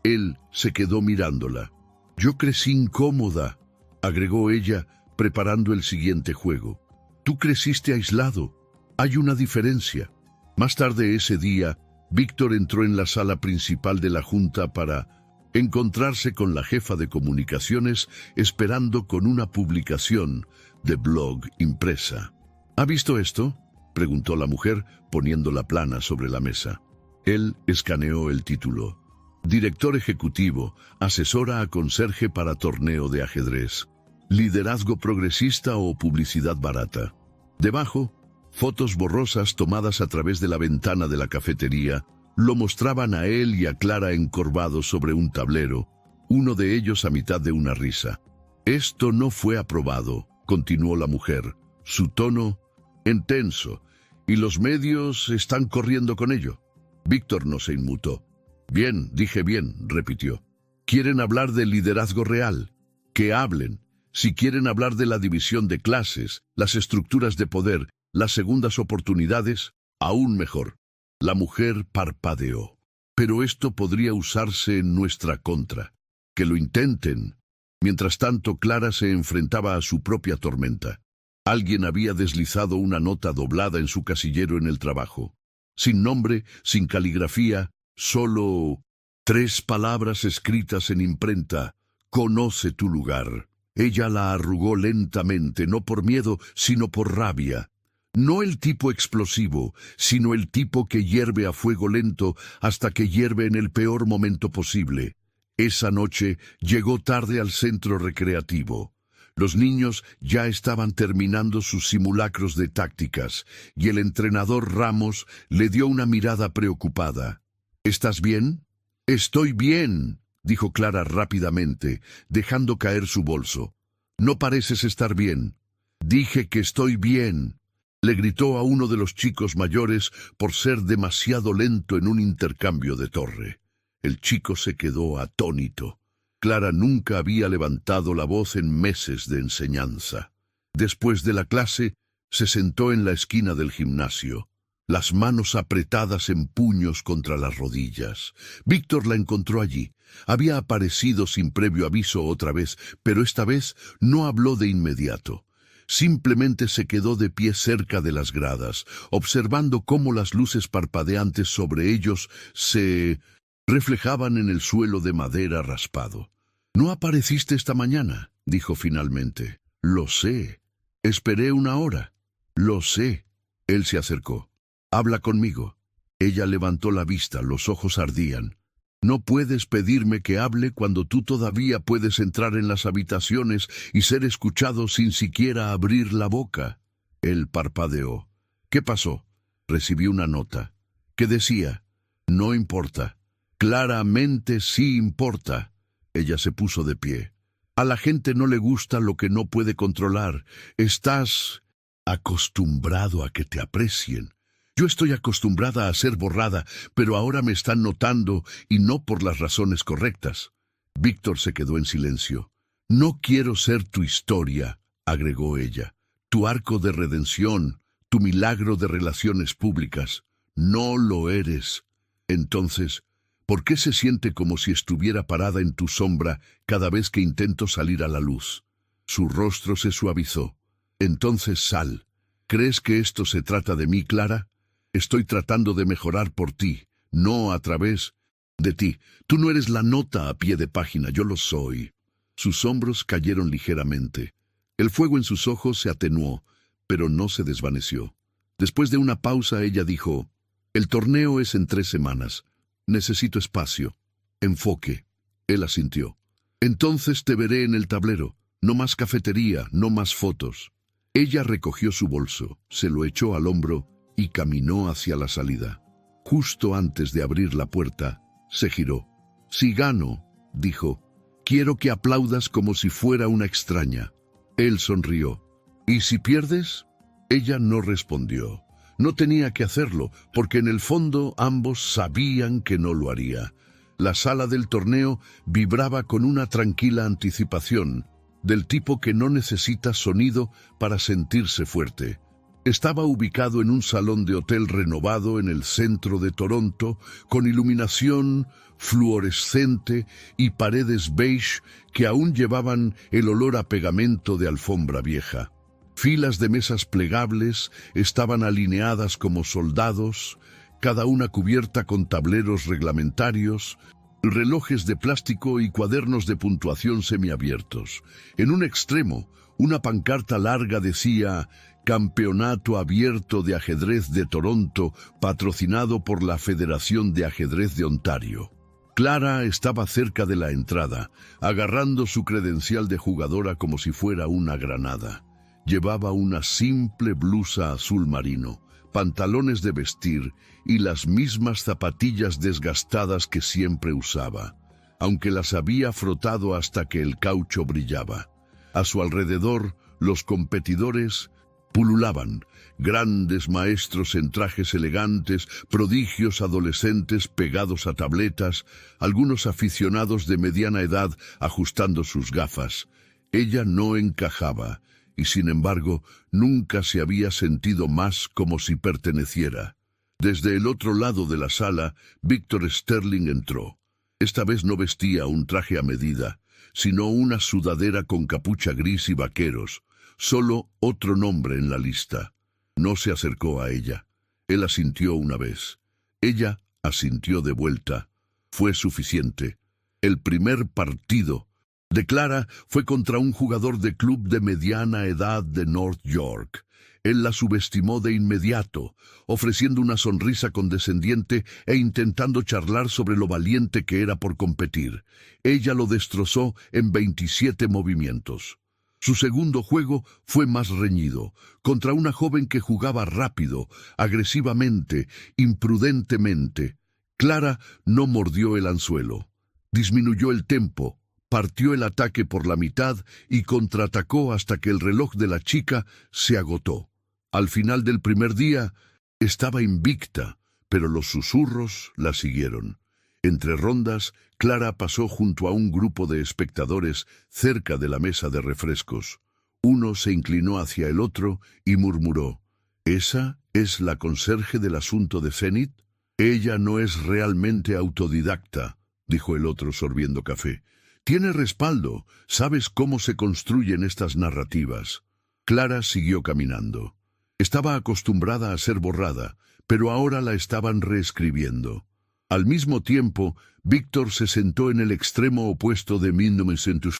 Él se quedó mirándola. «Yo crecí incómoda», agregó ella, preparando el siguiente juego. «Tú creciste aislado. Hay una diferencia». Más tarde ese día, Víctor entró en la sala principal de la junta para encontrarse con la jefa de comunicaciones esperando con una publicación de blog impresa. «¿Ha visto esto?», preguntó la mujer, poniendo la plana sobre la mesa. Él escaneó el título. Director ejecutivo, asesora a conserje para torneo de ajedrez. Liderazgo progresista o publicidad barata. Debajo, fotos borrosas tomadas a través de la ventana de la cafetería lo mostraban a él y a Clara encorvados sobre un tablero, uno de ellos a mitad de una risa. «Esto no fue aprobado», continuó la mujer, su tono intenso, «y los medios están corriendo con ello». Víctor no se inmutó. «Bien, dije bien», repitió. «¿Quieren hablar del liderazgo real? Que hablen. Si quieren hablar de la división de clases, las estructuras de poder, las segundas oportunidades, aún mejor». La mujer parpadeó. «Pero esto podría usarse en nuestra contra. Que lo intenten». Mientras tanto, Clara se enfrentaba a su propia tormenta. Alguien había deslizado una nota doblada en su casillero en el trabajo. Sin nombre, sin caligrafía, solo 3 palabras escritas en imprenta: «Conoce tu lugar». Ella la arrugó lentamente, no por miedo, sino por rabia. No el tipo explosivo, sino el tipo que hierve a fuego lento hasta que hierve en el peor momento posible. Esa noche llegó tarde al centro recreativo. Los niños ya estaban terminando sus simulacros de tácticas, y el entrenador Ramos le dio una mirada preocupada. «¿Estás bien?» «Estoy bien», dijo Clara rápidamente, dejando caer su bolso. «No pareces estar bien». «Dije que estoy bien», le gritó a uno de los chicos mayores por ser demasiado lento en un intercambio de torre. El chico se quedó atónito. Clara nunca había levantado la voz en meses de enseñanza. Después de la clase, se sentó en la esquina del gimnasio, las manos apretadas en puños contra las rodillas. Víctor la encontró allí. Había aparecido sin previo aviso otra vez, pero esta vez no habló de inmediato. Simplemente se quedó de pie cerca de las gradas, observando cómo las luces parpadeantes sobre ellos se reflejaban en el suelo de madera raspado. «No apareciste esta mañana», dijo finalmente. «Lo sé. Esperé una hora». «Lo sé». Él se acercó. «Habla conmigo». Ella levantó la vista, los ojos ardían. «No puedes pedirme que hable cuando tú todavía puedes entrar en las habitaciones y ser escuchado sin siquiera abrir la boca». Él parpadeó. «¿Qué pasó?» Recibí una nota. ¿Qué decía? «No importa». «Claramente sí importa». Ella se puso de pie. «A la gente no le gusta lo que no puede controlar. Estás acostumbrado a que te aprecien. Yo estoy acostumbrada a ser borrada, pero ahora me están notando y no por las razones correctas». Víctor se quedó en silencio. «No quiero ser tu historia», agregó ella. «Tu arco de redención, tu milagro de relaciones públicas. No lo eres». «Entonces, ¿por qué se siente como si estuviera parada en tu sombra cada vez que intento salir a la luz?» Su rostro se suavizó. «Entonces sal. ¿Crees que esto se trata de mí, Clara? Estoy tratando de mejorar por ti, no a través de ti. Tú no eres la nota a pie de página, yo lo soy». Sus hombros cayeron ligeramente. El fuego en sus ojos se atenuó, pero no se desvaneció. Después de una pausa, ella dijo: «El torneo es en 3 semanas. Necesito espacio. Enfoque». Él asintió. «Entonces te veré en el tablero. No más cafetería, no más fotos». Ella recogió su bolso, se lo echó al hombro y caminó hacia la salida. Justo antes de abrir la puerta, se giró. «Si gano», dijo, «quiero que aplaudas como si fuera una extraña». Él sonrió. «¿Y si pierdes?» Ella no respondió. No tenía que hacerlo, porque en el fondo ambos sabían que no lo haría. La sala del torneo vibraba con una tranquila anticipación, del tipo que no necesita sonido para sentirse fuerte. Estaba ubicado en un salón de hotel renovado en el centro de Toronto, con iluminación fluorescente y paredes beige que aún llevaban el olor a pegamento de alfombra vieja. Filas de mesas plegables estaban alineadas como soldados, cada una cubierta con tableros reglamentarios, relojes de plástico y cuadernos de puntuación semiabiertos. En un extremo, una pancarta larga decía: «Campeonato Abierto de Ajedrez de Toronto, patrocinado por la Federación de Ajedrez de Ontario». Clara estaba cerca de la entrada, agarrando su credencial de jugadora como si fuera una granada. Llevaba una simple blusa azul marino, pantalones de vestir y las mismas zapatillas desgastadas que siempre usaba, aunque las había frotado hasta que el caucho brillaba. A su alrededor, los competidores pululaban, grandes maestros en trajes elegantes, prodigios adolescentes pegados a tabletas, algunos aficionados de mediana edad ajustando sus gafas. Ella no encajaba, y sin embargo nunca se había sentido más como si perteneciera. Desde el otro lado de la sala, Víctor Sterling entró. Esta vez no vestía un traje a medida, sino una sudadera con capucha gris y vaqueros, solo otro nombre en la lista. No se acercó a ella. Él asintió una vez. Ella asintió de vuelta. Fue suficiente. El primer partido de Clara fue contra un jugador de club de mediana edad de North York. Él la subestimó de inmediato, ofreciendo una sonrisa condescendiente e intentando charlar sobre lo valiente que era por competir. Ella lo destrozó en 27 movimientos. Su segundo juego fue más reñido, contra una joven que jugaba rápido, agresivamente, imprudentemente. Clara no mordió el anzuelo. Disminuyó el tempo, partió el ataque por la mitad y contraatacó hasta que el reloj de la chica se agotó. Al final del primer día, estaba invicta, pero los susurros la siguieron. Entre rondas, Clara pasó junto a un grupo de espectadores cerca de la mesa de refrescos. Uno se inclinó hacia el otro y murmuró: «¿Esa es la conserje del asunto de Zenith? Ella no es realmente autodidacta», dijo el otro sorbiendo café. «Tiene respaldo, sabes cómo se construyen estas narrativas». Clara siguió caminando. Estaba acostumbrada a ser borrada, pero ahora la estaban reescribiendo. Al mismo tiempo, Víctor se sentó en el extremo opuesto de 1900.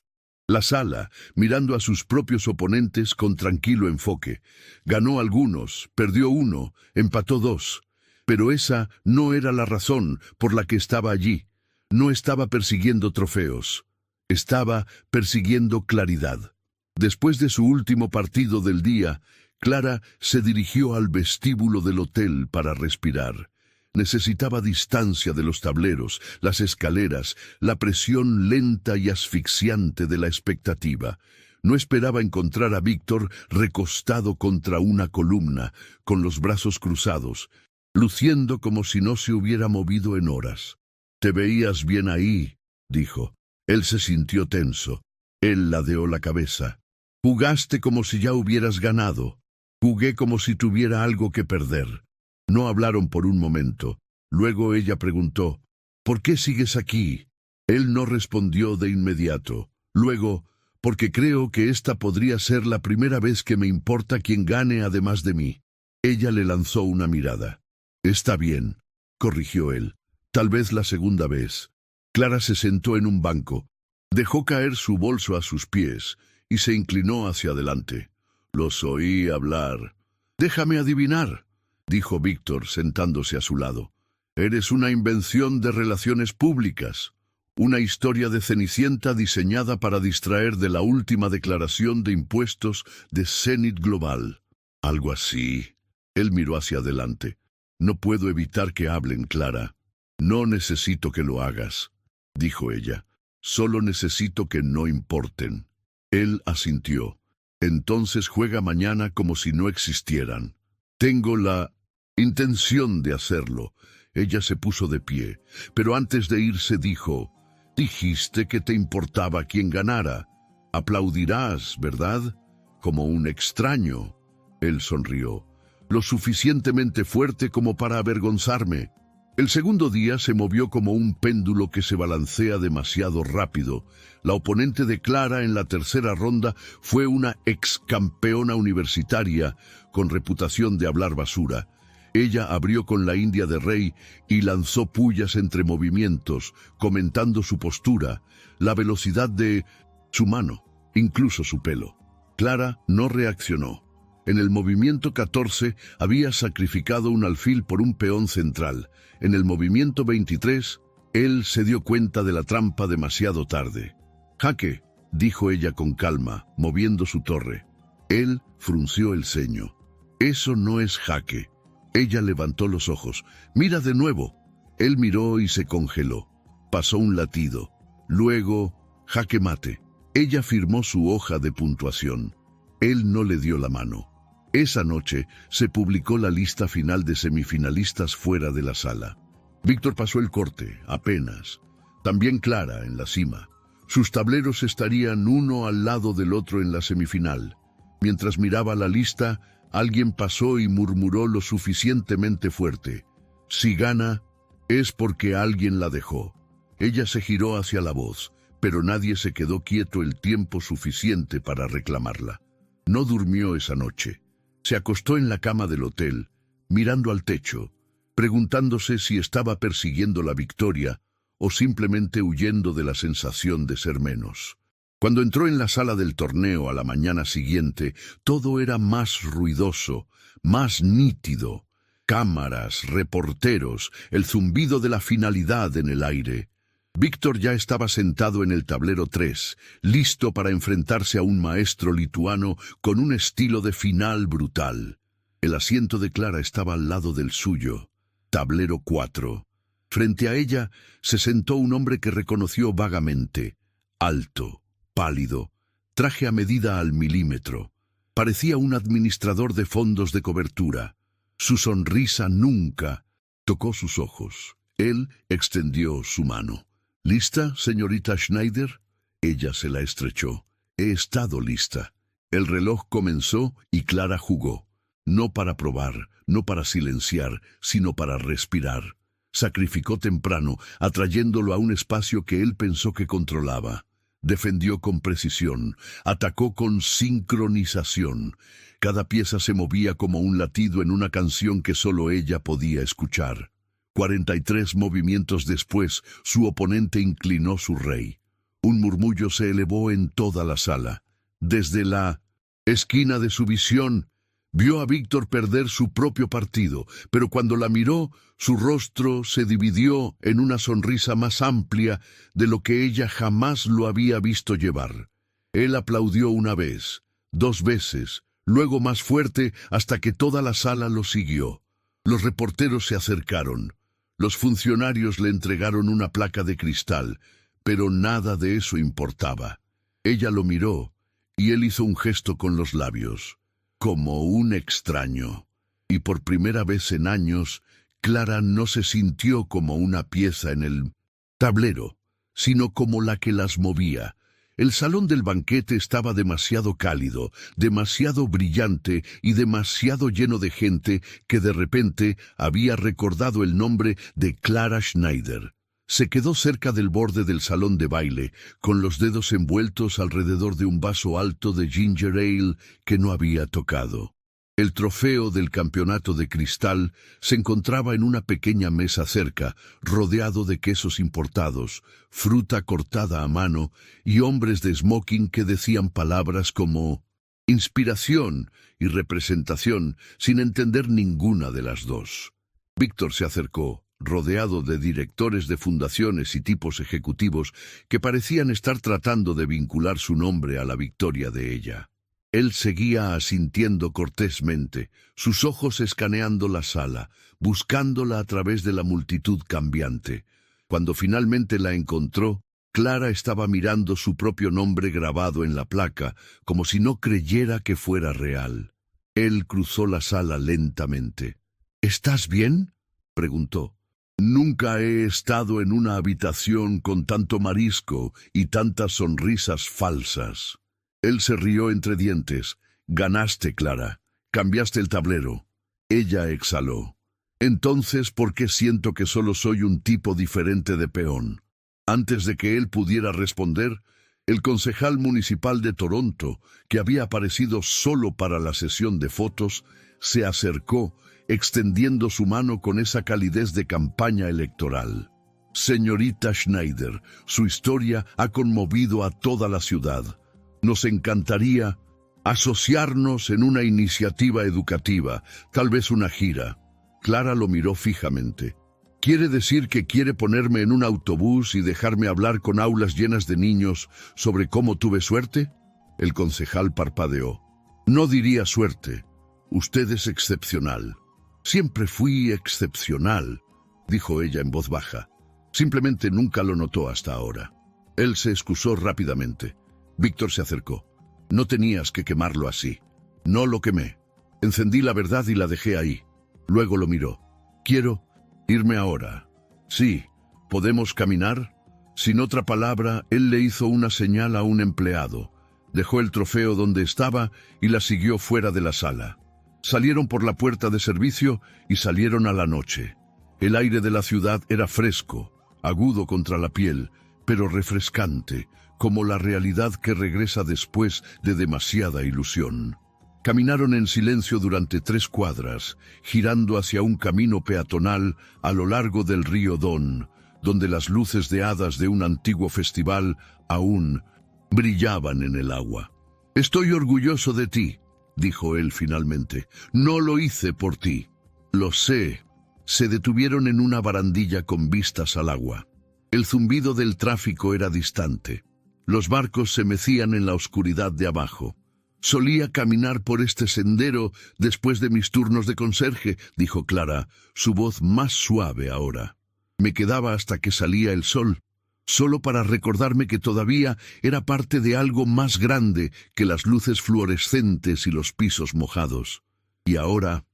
La sala, mirando a sus propios oponentes con tranquilo enfoque. Ganó algunos, perdió uno, empató dos. Pero esa no era la razón por la que estaba allí. No estaba persiguiendo trofeos. Estaba persiguiendo claridad. Después de su último partido del día, Clara se dirigió al vestíbulo del hotel para respirar. Necesitaba distancia de los tableros, las escaleras, la presión lenta y asfixiante de la expectativa. No esperaba encontrar a Víctor recostado contra una columna, con los brazos cruzados, luciendo como si no se hubiera movido en horas. «Te veías bien ahí», dijo. Él se sintió tenso. Él ladeó la cabeza. «Jugaste como si ya hubieras ganado». «Jugué como si tuviera algo que perder». No hablaron por un momento. Luego ella preguntó: «¿Por qué sigues aquí?» Él no respondió de inmediato. Luego: «Porque creo que esta podría ser la primera vez que me importa quién gane además de mí». Ella le lanzó una mirada. «Está bien», corrigió él. «Tal vez la segunda vez». Clara se sentó en un banco. Dejó caer su bolso a sus pies y se inclinó hacia adelante. «Los oí hablar». «Déjame adivinar», dijo Víctor sentándose a su lado. «Eres una invención de relaciones públicas. Una historia de Cenicienta diseñada para distraer de la última declaración de impuestos de Zenith Global». «Algo así». Él miró hacia adelante. «No puedo evitar que hablen, Clara». «No necesito que lo hagas», dijo ella. «Solo necesito que no importen». Él asintió. «Entonces juega mañana como si no existieran». «Tengo la intención de hacerlo». Ella se puso de pie, pero antes de irse dijo: «Dijiste que te importaba quién ganara. Aplaudirás, ¿verdad? Como un extraño». Él sonrió. «Lo suficientemente fuerte como para avergonzarme». El segundo día se movió como un péndulo que se balancea demasiado rápido. La oponente de Clara en la tercera ronda fue una ex campeona universitaria con reputación de hablar basura. Ella abrió con la India de Rey y lanzó pullas entre movimientos, comentando su postura, la velocidad de su mano, incluso su pelo. Clara no reaccionó. En el movimiento 14 había sacrificado un alfil por un peón central. En el movimiento 23, él se dio cuenta de la trampa demasiado tarde. «Jaque», dijo ella con calma, moviendo su torre. Él frunció el ceño. «Eso no es jaque». Ella levantó los ojos. «Mira de nuevo». Él miró y se congeló. Pasó un latido. Luego, jaque mate. Ella firmó su hoja de puntuación. Él no le dio la mano. Esa noche se publicó la lista final de semifinalistas fuera de la sala. Víctor pasó el corte, apenas. También Clara en la cima. Sus tableros estarían uno al lado del otro en la semifinal. Mientras miraba la lista, alguien pasó y murmuró lo suficientemente fuerte: «Si gana, es porque alguien la dejó». Ella se giró hacia la voz, pero nadie se quedó quieto el tiempo suficiente para reclamarla. No durmió esa noche. Se acostó en la cama del hotel, mirando al techo, preguntándose si estaba persiguiendo la victoria o simplemente huyendo de la sensación de ser menos. Cuando entró en la sala del torneo a la mañana siguiente, todo era más ruidoso, más nítido. Cámaras, reporteros, el zumbido de la finalidad en el aire. Víctor ya estaba sentado en el tablero 3, listo para enfrentarse a un maestro lituano con un estilo de final brutal. El asiento de Clara estaba al lado del suyo. Tablero 4. Frente a ella se sentó un hombre que reconoció vagamente. Alto, pálido, traje a medida al milímetro. Parecía un administrador de fondos de cobertura. Su sonrisa nunca tocó sus ojos. Él extendió su mano. «¿Lista, señorita Schneider?» Ella se la estrechó. «He estado lista». El reloj comenzó y Clara jugó. No para probar, no para silenciar, sino para respirar. Sacrificó temprano, atrayéndolo a un espacio que él pensó que controlaba. Defendió con precisión, atacó con sincronización. Cada pieza se movía como un latido en una canción que solo ella podía escuchar. 43 movimientos después, su oponente inclinó su rey. Un murmullo se elevó en toda la sala. Desde la esquina de su visión, vio a Víctor perder su propio partido, pero cuando la miró, su rostro se dividió en una sonrisa más amplia de lo que ella jamás lo había visto llevar. Él aplaudió una vez, 2 veces, luego más fuerte hasta que toda la sala lo siguió. Los reporteros se acercaron. Los funcionarios le entregaron una placa de cristal, pero nada de eso importaba. Ella lo miró, y él hizo un gesto con los labios, como un extraño. Y por primera vez en años, Clara no se sintió como una pieza en el tablero, sino como la que las movía. El salón del banquete estaba demasiado cálido, demasiado brillante y demasiado lleno de gente que de repente había recordado el nombre de Clara Schneider. Se quedó cerca del borde del salón de baile, con los dedos envueltos alrededor de un vaso alto de ginger ale que no había tocado. El trofeo del campeonato de cristal se encontraba en una pequeña mesa cerca, rodeado de quesos importados, fruta cortada a mano y hombres de smoking que decían palabras como inspiración y representación sin entender ninguna de las dos. Víctor se acercó, rodeado de directores de fundaciones y tipos ejecutivos que parecían estar tratando de vincular su nombre a la victoria de ella. Él seguía asintiendo cortésmente, sus ojos escaneando la sala, buscándola a través de la multitud cambiante. Cuando finalmente la encontró, Clara estaba mirando su propio nombre grabado en la placa, como si no creyera que fuera real. Él cruzó la sala lentamente. «¿Estás bien?», preguntó. «Nunca he estado en una habitación con tanto marisco y tantas sonrisas falsas». Él se rió entre dientes. «Ganaste, Clara. Cambiaste el tablero». Ella exhaló. «Entonces, ¿por qué siento que solo soy un tipo diferente de peón?». Antes de que él pudiera responder, el concejal municipal de Toronto, que había aparecido solo para la sesión de fotos, se acercó, extendiendo su mano con esa calidez de campaña electoral. «Señorita Schneider, su historia ha conmovido a toda la ciudad. Nos encantaría asociarnos en una iniciativa educativa, tal vez una gira». Clara lo miró fijamente. «¿Quiere decir que quiere ponerme en un autobús y dejarme hablar con aulas llenas de niños sobre cómo tuve suerte?» El concejal parpadeó. «No diría suerte. Usted es excepcional». «Siempre fui excepcional», dijo ella en voz baja. Simplemente nunca lo notó hasta ahora. Él se excusó rápidamente. Víctor se acercó. «No tenías que quemarlo así». «No lo quemé. Encendí la verdad y la dejé ahí». Luego lo miró. «Quiero irme ahora». «Sí, ¿podemos caminar?». Sin otra palabra, él le hizo una señal a un empleado. Dejó el trofeo donde estaba y la siguió fuera de la sala. Salieron por la puerta de servicio y salieron a la noche. El aire de la ciudad era fresco, agudo contra la piel, pero refrescante, como la realidad que regresa después de demasiada ilusión. Caminaron en silencio durante 3 cuadras, girando hacia un camino peatonal a lo largo del río Don, donde las luces de hadas de un antiguo festival aún brillaban en el agua. «Estoy orgulloso de ti», dijo él finalmente. «No lo hice por ti». «Lo sé». Se detuvieron en una barandilla con vistas al agua. El zumbido del tráfico era distante. Los barcos se mecían en la oscuridad de abajo. «Solía caminar por este sendero después de mis turnos de conserje», dijo Clara, su voz más suave ahora. «Me quedaba hasta que salía el sol, solo para recordarme que todavía era parte de algo más grande que las luces fluorescentes y los pisos mojados. Y ahora,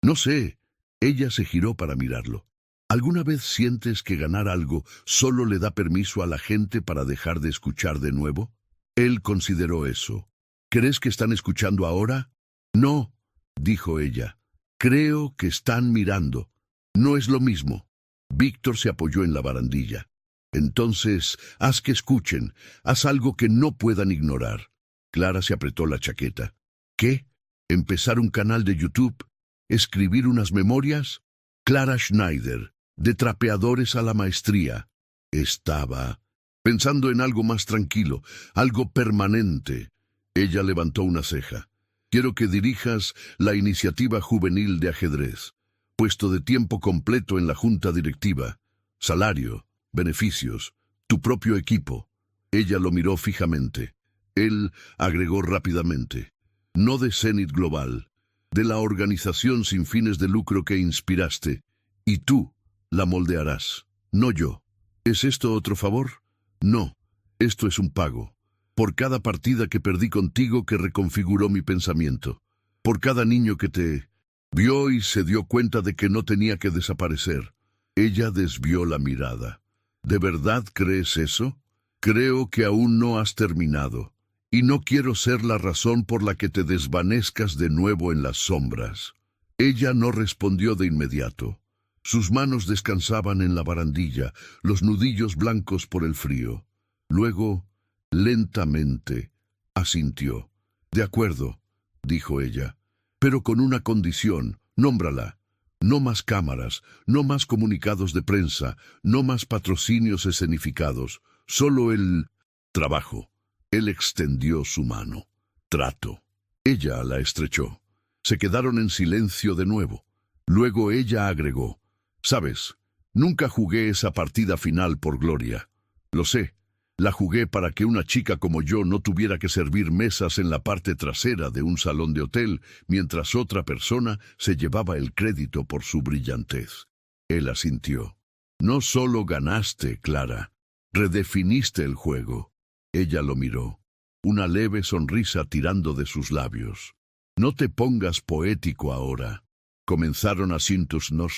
no sé». Ella se giró para mirarlo. ¿Alguna vez sientes que ganar algo solo le da permiso a la gente para dejar de escuchar de nuevo? Él consideró eso. ¿Crees que están escuchando ahora? No, dijo ella. Creo que están mirando. No es lo mismo. Víctor se apoyó en la barandilla. Entonces, haz que escuchen. Haz algo que no puedan ignorar. Clara se apretó la chaqueta. ¿Qué? ¿Empezar un canal de YouTube? ¿Escribir unas memorias? Clara Schneider, de trapeadores a la maestría. Estaba pensando en algo más tranquilo, algo permanente. Ella levantó una ceja. Quiero que dirijas la iniciativa juvenil de ajedrez. Puesto de tiempo completo en la junta directiva. Salario, beneficios, tu propio equipo. Ella lo miró fijamente. Él agregó rápidamente. No de Zenith Global, de la organización sin fines de lucro que inspiraste. Y tú la moldearás, no yo. ¿Es esto otro favor? No, esto es un pago. Por cada partida que perdí contigo que reconfiguró mi pensamiento. Por cada niño que te vio y se dio cuenta de que no tenía que desaparecer. Ella desvió la mirada. ¿De verdad crees eso? Creo que aún no has terminado. Y no quiero ser la razón por la que te desvanezcas de nuevo en las sombras. Ella no respondió de inmediato. Sus manos descansaban en la barandilla, los nudillos blancos por el frío. Luego, lentamente, asintió. De acuerdo, dijo ella, pero con una condición, nómbrala. No más cámaras, no más comunicados de prensa, no más patrocinios escenificados, solo el trabajo. Él extendió su mano. Trato. Ella la estrechó. Se quedaron en silencio de nuevo. Luego ella agregó. «Sabes, nunca jugué esa partida final por gloria. Lo sé. La jugué para que una chica como yo no tuviera que servir mesas en la parte trasera de un salón de hotel, mientras otra persona se llevaba el crédito por su brillantez». Él asintió. «No solo ganaste, Clara. Redefiniste el juego». Ella lo miró, una leve sonrisa tirando de sus labios. «No te pongas poético ahora». Comenzaron a cinturnos,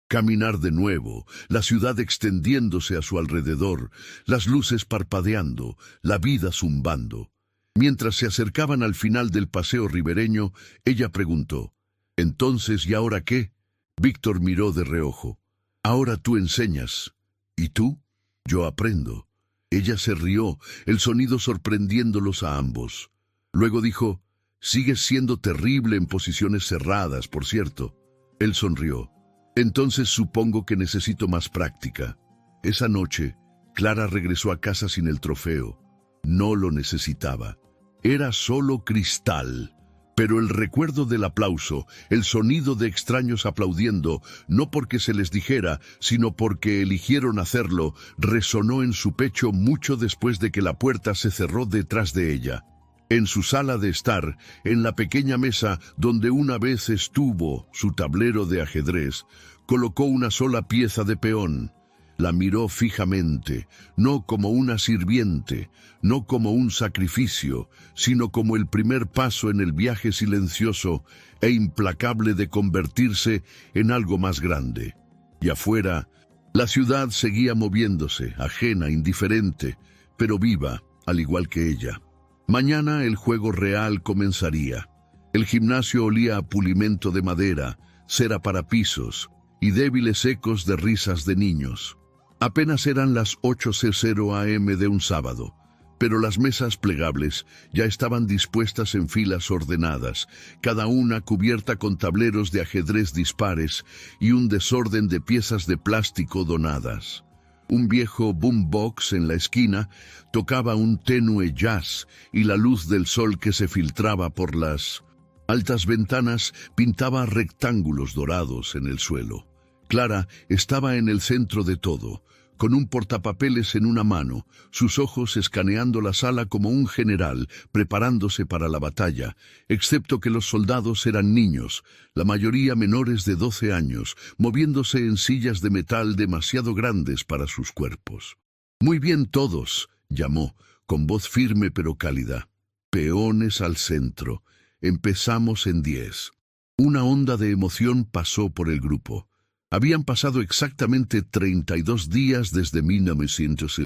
caminar de nuevo, la ciudad extendiéndose a su alrededor, las luces parpadeando, la vida zumbando. Mientras se acercaban al final del paseo ribereño, ella preguntó, «¿Entonces y ahora qué?» Víctor miró de reojo. «Ahora tú enseñas. ¿Y tú?» «Yo aprendo». Ella se rió, el sonido sorprendiéndolos a ambos. Luego dijo, «Sigues siendo terrible en posiciones cerradas, por cierto». Él sonrió. «Entonces supongo que necesito más práctica». Esa noche, Clara regresó a casa sin el trofeo. No lo necesitaba. Era solo cristal. Pero el recuerdo del aplauso, el sonido de extraños aplaudiendo, no porque se les dijera, sino porque eligieron hacerlo, resonó en su pecho mucho después de que la puerta se cerró detrás de ella. En su sala de estar, en la pequeña mesa donde una vez estuvo su tablero de ajedrez, colocó una sola pieza de peón. La miró fijamente, no como una sirviente, no como un sacrificio, sino como el primer paso en el viaje silencioso e implacable de convertirse en algo más grande. Y afuera, la ciudad seguía moviéndose, ajena, indiferente, pero viva, al igual que ella. Mañana el juego real comenzaría. El gimnasio olía a pulimento de madera, cera para pisos y débiles ecos de risas de niños. Apenas eran las 8:00 am de un sábado, pero las mesas plegables ya estaban dispuestas en filas ordenadas, cada una cubierta con tableros de ajedrez dispares y un desorden de piezas de plástico donadas. Un viejo boombox en la esquina tocaba un tenue jazz y la luz del sol que se filtraba por las altas ventanas pintaba rectángulos dorados en el suelo. Clara estaba en el centro de todo, con un portapapeles en una mano, sus ojos escaneando la sala como un general, preparándose para la batalla, excepto que los soldados eran niños, la mayoría menores de 12 años, moviéndose en sillas de metal demasiado grandes para sus cuerpos. «Muy bien todos», llamó, con voz firme pero cálida. «Peones al centro. Empezamos en 10». Una onda de emoción pasó por el grupo. Habían pasado exactamente 32 días desde 1900,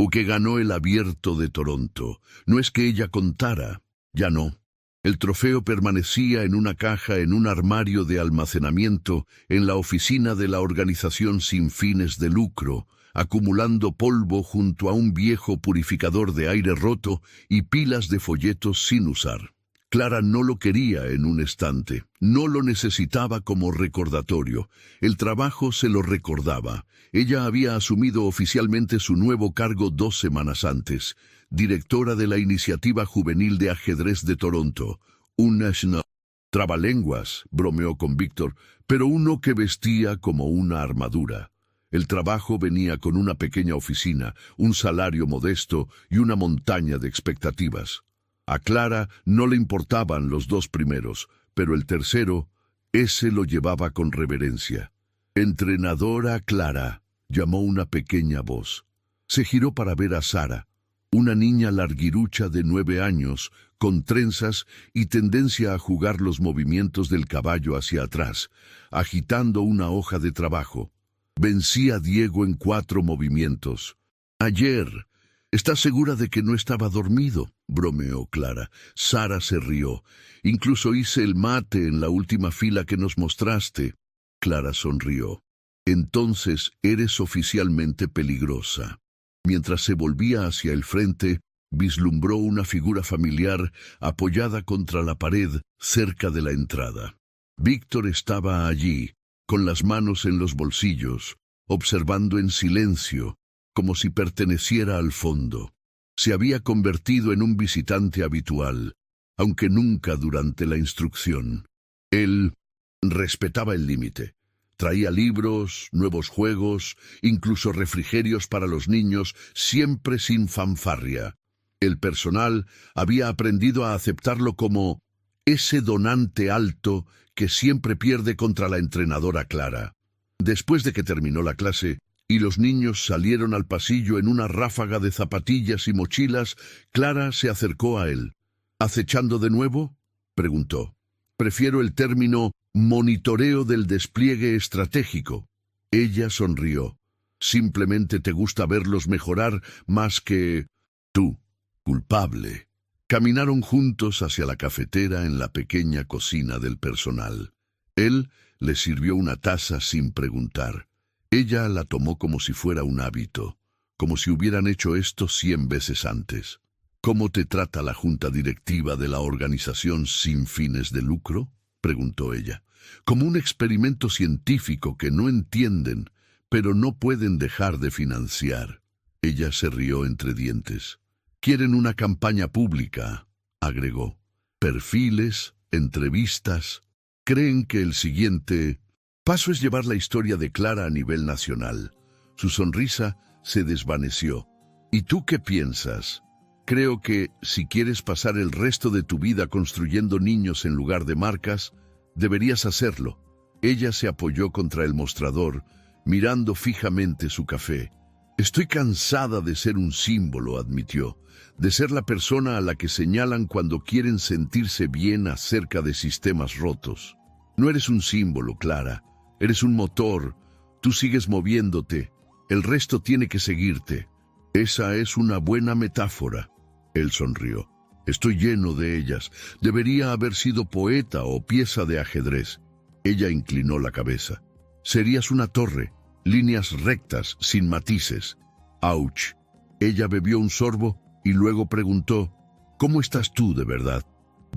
que ganó el Abierto de Toronto. No es que ella contara, Ya no. El trofeo permanecía en una caja en un armario de almacenamiento en la oficina de la organización sin fines de lucro, acumulando polvo junto a un viejo purificador de aire roto y pilas de folletos sin usar. Clara no lo quería en un estante, no lo necesitaba como recordatorio. El trabajo se lo recordaba. Ella había asumido oficialmente su nuevo cargo 2 semanas antes, directora de la Iniciativa Juvenil de Ajedrez de Toronto, un national trabalenguas, bromeó con Víctor, pero uno que vestía como una armadura. El trabajo venía con una pequeña oficina, un salario modesto y una montaña de expectativas. A Clara no le importaban los 2 primeros, pero el tercero, ese lo llevaba con reverencia. «Entrenadora Clara», llamó una pequeña voz. Se giró para ver a Sara, una niña larguirucha de 9 años, con trenzas y tendencia a jugar los movimientos del caballo hacia atrás, agitando una hoja de trabajo. Vencí a Diego en 4 movimientos. «Ayer. ¿Estás segura de que no estaba dormido?», bromeó Clara. Sara se rió. «Incluso hice el mate en la última fila que nos mostraste». Clara sonrió. «Entonces eres oficialmente peligrosa». Mientras se volvía hacia el frente, vislumbró una figura familiar apoyada contra la pared cerca de la entrada. Víctor estaba allí, con las manos en los bolsillos, observando en silencio, como si perteneciera al fondo. Se había convertido en un visitante habitual, aunque nunca durante la instrucción. Él respetaba el límite. Traía libros, nuevos juegos, incluso refrigerios para los niños, siempre sin fanfarria. El personal había aprendido a aceptarlo como ese donante alto que siempre pierde contra la entrenadora Clara. Después de que terminó la clase y los niños salieron al pasillo en una ráfaga de zapatillas y mochilas, Clara se acercó a él. «¿Acechando de nuevo?», preguntó. «Prefiero el término monitoreo del despliegue estratégico». Ella sonrió. «Simplemente te gusta verlos mejorar más que tú, culpable». Caminaron juntos hacia la cafetera en la pequeña cocina del personal. Él le sirvió una taza sin preguntar. Ella la tomó como si fuera un hábito, como si hubieran hecho esto 100 veces antes. «¿Cómo te trata la junta directiva de la organización sin fines de lucro?», preguntó ella. «Como un experimento científico que no entienden, pero no pueden dejar de financiar». Ella se rió entre dientes. «Quieren una campaña pública», agregó. «Perfiles, entrevistas. Creen que el siguiente paso es llevar la historia de Clara a nivel nacional». Su sonrisa se desvaneció. «¿Y tú qué piensas?». «Creo que, si quieres pasar el resto de tu vida construyendo niños en lugar de marcas, deberías hacerlo». Ella se apoyó contra el mostrador, mirando fijamente su café. «Estoy cansada de ser un símbolo», admitió, «de ser la persona a la que señalan cuando quieren sentirse bien acerca de sistemas rotos. No eres un símbolo, Clara. Eres un motor. Tú sigues moviéndote. El resto tiene que seguirte». «Esa es una buena metáfora». Él sonrió. «Estoy lleno de ellas. Debería haber sido poeta o pieza de ajedrez». Ella inclinó la cabeza. «Serías una torre, líneas rectas, sin matices». «Ouch». Ella bebió un sorbo y luego preguntó, «¿Cómo estás tú de verdad?».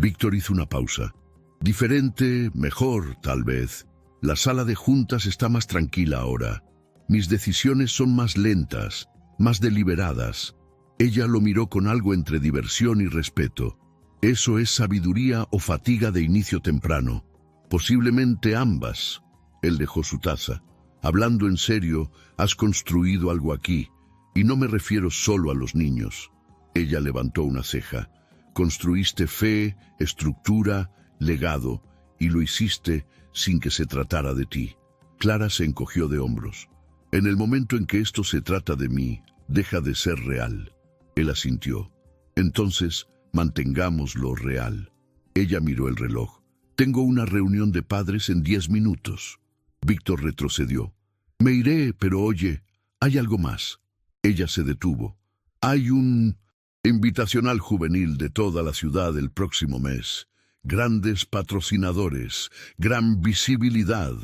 Víctor hizo una pausa. «Diferente, mejor, tal vez. La sala de juntas está más tranquila ahora. Mis decisiones son más lentas, más deliberadas». Ella lo miró con algo entre diversión y respeto. «¿Eso es sabiduría o fatiga de inicio temprano?». «Posiblemente ambas». Él dejó su taza. «Hablando en serio, has construido algo aquí, y no me refiero solo a los niños». Ella levantó una ceja. «Construiste fe, estructura, legado, y lo hiciste sin que se tratara de ti». Clara se encogió de hombros. «En el momento en que esto se trata de mí, deja de ser real». Él asintió. «Entonces, mantengámoslo real». Ella miró el reloj. «Tengo una reunión de padres en 10 minutos». Víctor retrocedió. «Me iré, pero oye, hay algo más». Ella se detuvo. «Hay un Invitacional juvenil de toda la ciudad el próximo mes. Grandes patrocinadores, gran visibilidad.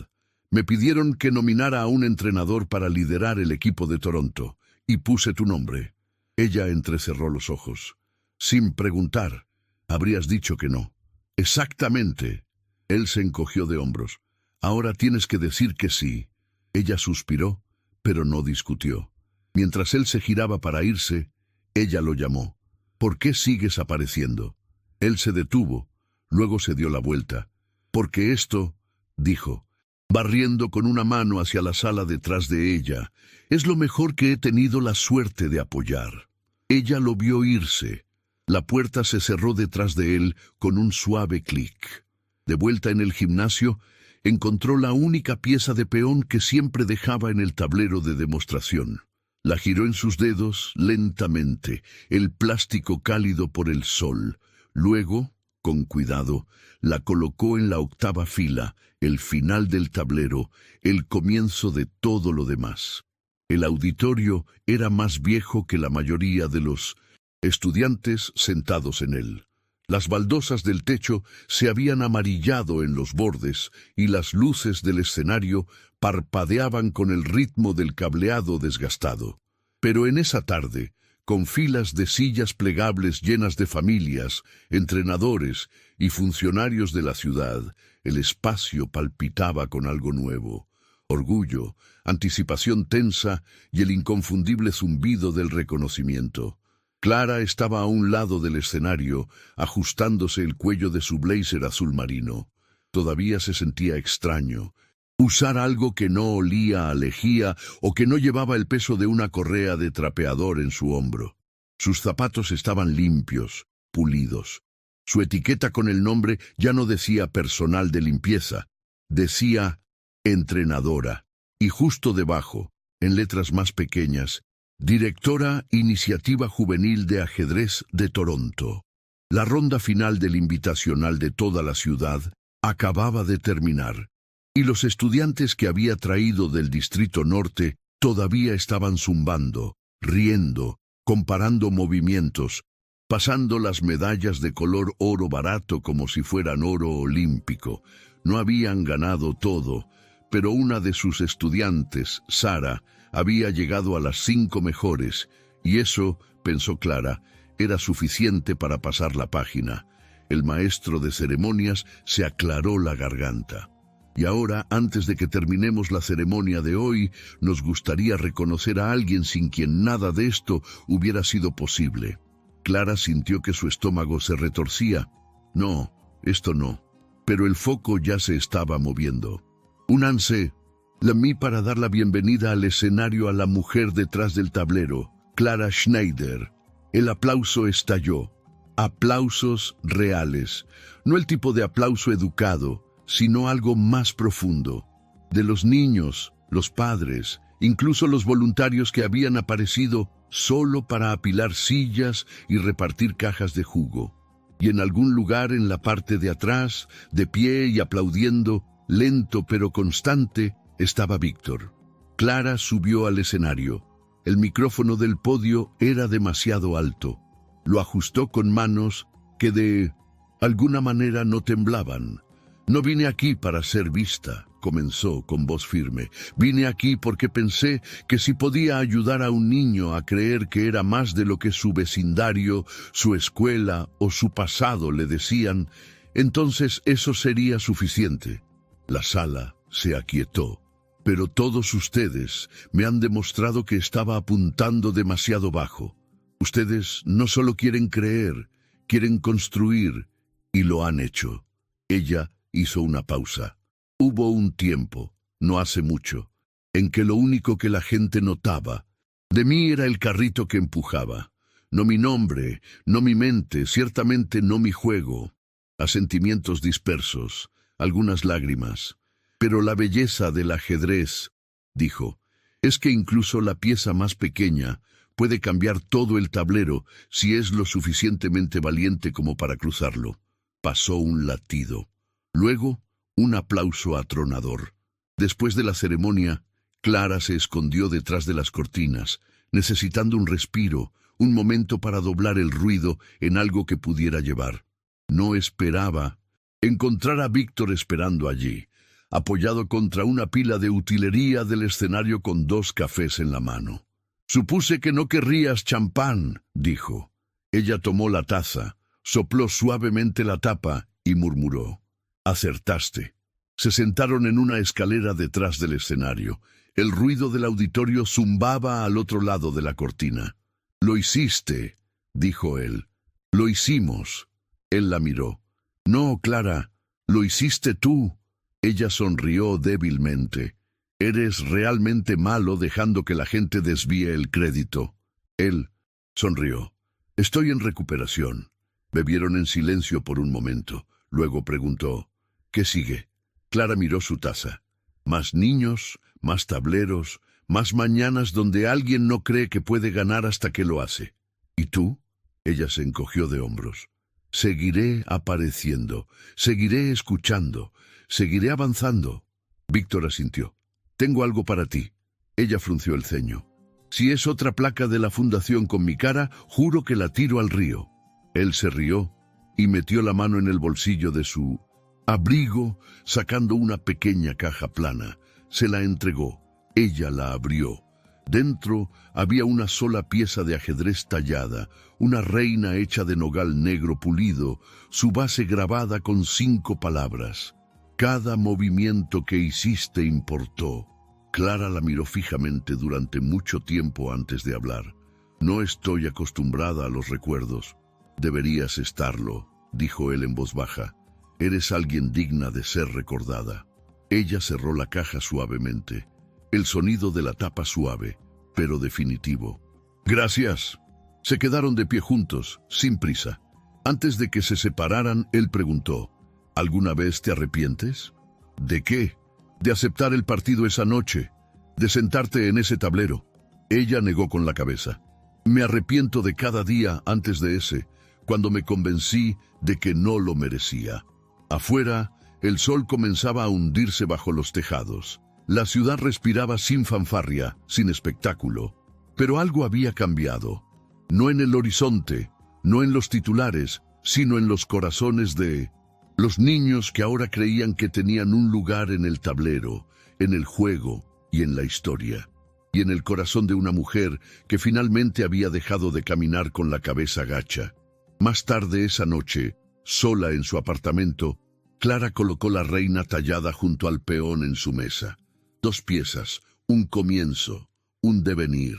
Me pidieron que nominara a un entrenador para liderar el equipo de Toronto, y puse tu nombre. Ella entrecerró los ojos. Sin preguntar, habrías dicho que no. Exactamente. Él se encogió de hombros. Ahora tienes que decir que sí. Ella suspiró, pero no discutió. Mientras él se giraba para irse, ella lo llamó. ¿Por qué sigues apareciendo? Él se detuvo, luego se dio la vuelta. Porque esto, dijo, barriendo con una mano hacia la sala detrás de ella, es lo mejor que he tenido la suerte de apoyar. Ella lo vio irse. La puerta se cerró detrás de él con un suave clic. De vuelta en el gimnasio, encontró la única pieza de peón que siempre dejaba en el tablero de demostración. La giró en sus dedos lentamente, el plástico cálido por el sol. Luego, con cuidado, la colocó en la octava fila, el final del tablero, el comienzo de todo lo demás. El auditorio era más viejo que la mayoría de los estudiantes sentados en él. Las baldosas del techo se habían amarillado en los bordes y las luces del escenario parpadeaban con el ritmo del cableado desgastado. Pero en esa tarde, con filas de sillas plegables llenas de familias, entrenadores y funcionarios de la ciudad, el espacio palpitaba con algo nuevo. Orgullo, anticipación tensa y el inconfundible zumbido del reconocimiento. Clara estaba a un lado del escenario, ajustándose el cuello de su blazer azul marino. Todavía se sentía extraño. Usar algo que no olía a lejía o que no llevaba el peso de una correa de trapeador en su hombro. Sus zapatos estaban limpios, pulidos. Su etiqueta con el nombre ya no decía personal de limpieza, decía entrenadora. Y justo debajo, en letras más pequeñas, Directora Iniciativa Juvenil de Ajedrez de Toronto. La ronda final del invitacional de toda la ciudad acababa de terminar, y los estudiantes que había traído del Distrito Norte todavía estaban zumbando, riendo, comparando movimientos, pasando las medallas de color oro barato como si fueran oro olímpico. No habían ganado todo, pero una de sus estudiantes, Sara, había llegado a las 5 mejores, y eso, pensó Clara, era suficiente para pasar la página. El maestro de ceremonias se aclaró la garganta. Y ahora, antes de que terminemos la ceremonia de hoy, nos gustaría reconocer a alguien sin quien nada de esto hubiera sido posible. Clara sintió que su estómago se retorcía. No, esto no. Pero el foco ya se estaba moviendo. Únanse. Lamí para dar la bienvenida al escenario a la mujer detrás del tablero, Clara Schneider. El aplauso estalló. Aplausos reales. No el tipo de aplauso educado, sino algo más profundo. De los niños, los padres, incluso los voluntarios que habían aparecido solo para apilar sillas y repartir cajas de jugo. Y en algún lugar en la parte de atrás, de pie y aplaudiendo, lento pero constante, estaba Víctor. Clara subió al escenario. El micrófono del podio era demasiado alto. Lo ajustó con manos que de alguna manera no temblaban. No vine aquí para ser vista, comenzó con voz firme. Vine aquí porque pensé que si podía ayudar a un niño a creer que era más de lo que su vecindario, su escuela o su pasado le decían, entonces eso sería suficiente. La sala se aquietó. Pero todos ustedes me han demostrado que estaba apuntando demasiado bajo. Ustedes no solo quieren creer, quieren construir, y lo han hecho. Ella hizo una pausa. Hubo un tiempo, no hace mucho, en que lo único que la gente notaba de mí era el carrito que empujaba. No mi nombre, no mi mente, ciertamente no mi juego. Asentimientos dispersos, algunas lágrimas. Pero la belleza del ajedrez, dijo, es que incluso la pieza más pequeña puede cambiar todo el tablero si es lo suficientemente valiente como para cruzarlo. Pasó un latido. Luego, un aplauso atronador. Después de la ceremonia, Clara se escondió detrás de las cortinas, necesitando un respiro, un momento para doblar el ruido en algo que pudiera llevar. No esperaba encontrar a Víctor esperando allí, apoyado contra una pila de utilería del escenario con 2 cafés en la mano. «Supuse que no querrías champán», dijo. Ella tomó la taza, sopló suavemente la tapa y murmuró: «Acertaste». Se sentaron en una escalera detrás del escenario. El ruido del auditorio zumbaba al otro lado de la cortina. «Lo hiciste», dijo él. «Lo hicimos». Él la miró. «No, Clara, lo hiciste tú». Ella sonrió débilmente. «Eres realmente malo dejando que la gente desvíe el crédito». Él sonrió. «Estoy en recuperación». Bebieron en silencio por un momento. Luego preguntó: «¿Qué sigue?». Clara miró su taza. Más niños, más tableros, más mañanas donde alguien no cree que puede ganar hasta que lo hace. ¿Y tú?». Ella se encogió de hombros. «Seguiré apareciendo, seguiré escuchando, seguiré avanzando». Víctor asintió. «Tengo algo para ti». Ella frunció el ceño. «Si es otra placa de la fundación con mi cara, juro que la tiro al río». Él se rió y metió la mano en el bolsillo de su abrigo, sacando una pequeña caja plana. Se la entregó. Ella la abrió. Dentro había una sola pieza de ajedrez tallada, una reina hecha de nogal negro pulido, su base grabada con 5 palabras. «Cada movimiento que hiciste importó». Clara la miró fijamente durante mucho tiempo antes de hablar. «No estoy acostumbrada a los recuerdos». «Deberías estarlo», dijo él en voz baja. «Eres alguien digna de ser recordada». Ella cerró la caja suavemente. El sonido de la tapa suave, pero definitivo. «Gracias». Se quedaron de pie juntos, sin prisa. Antes de que se separaran, él preguntó: «¿Alguna vez te arrepientes?». «¿De qué?». «De aceptar el partido esa noche, de sentarte en ese tablero». Ella negó con la cabeza. «Me arrepiento de cada día antes de ese, cuando me convencí de que no lo merecía». Afuera, el sol comenzaba a hundirse bajo los tejados. La ciudad respiraba sin fanfarria, sin espectáculo. Pero algo había cambiado. No en el horizonte, no en los titulares, sino en los corazones de los niños que ahora creían que tenían un lugar en el tablero, en el juego y en la historia. Y en el corazón de una mujer que finalmente había dejado de caminar con la cabeza gacha. Más tarde esa noche, sola en su apartamento, Clara colocó la reina tallada junto al peón en su mesa. 2 piezas, un comienzo, un devenir.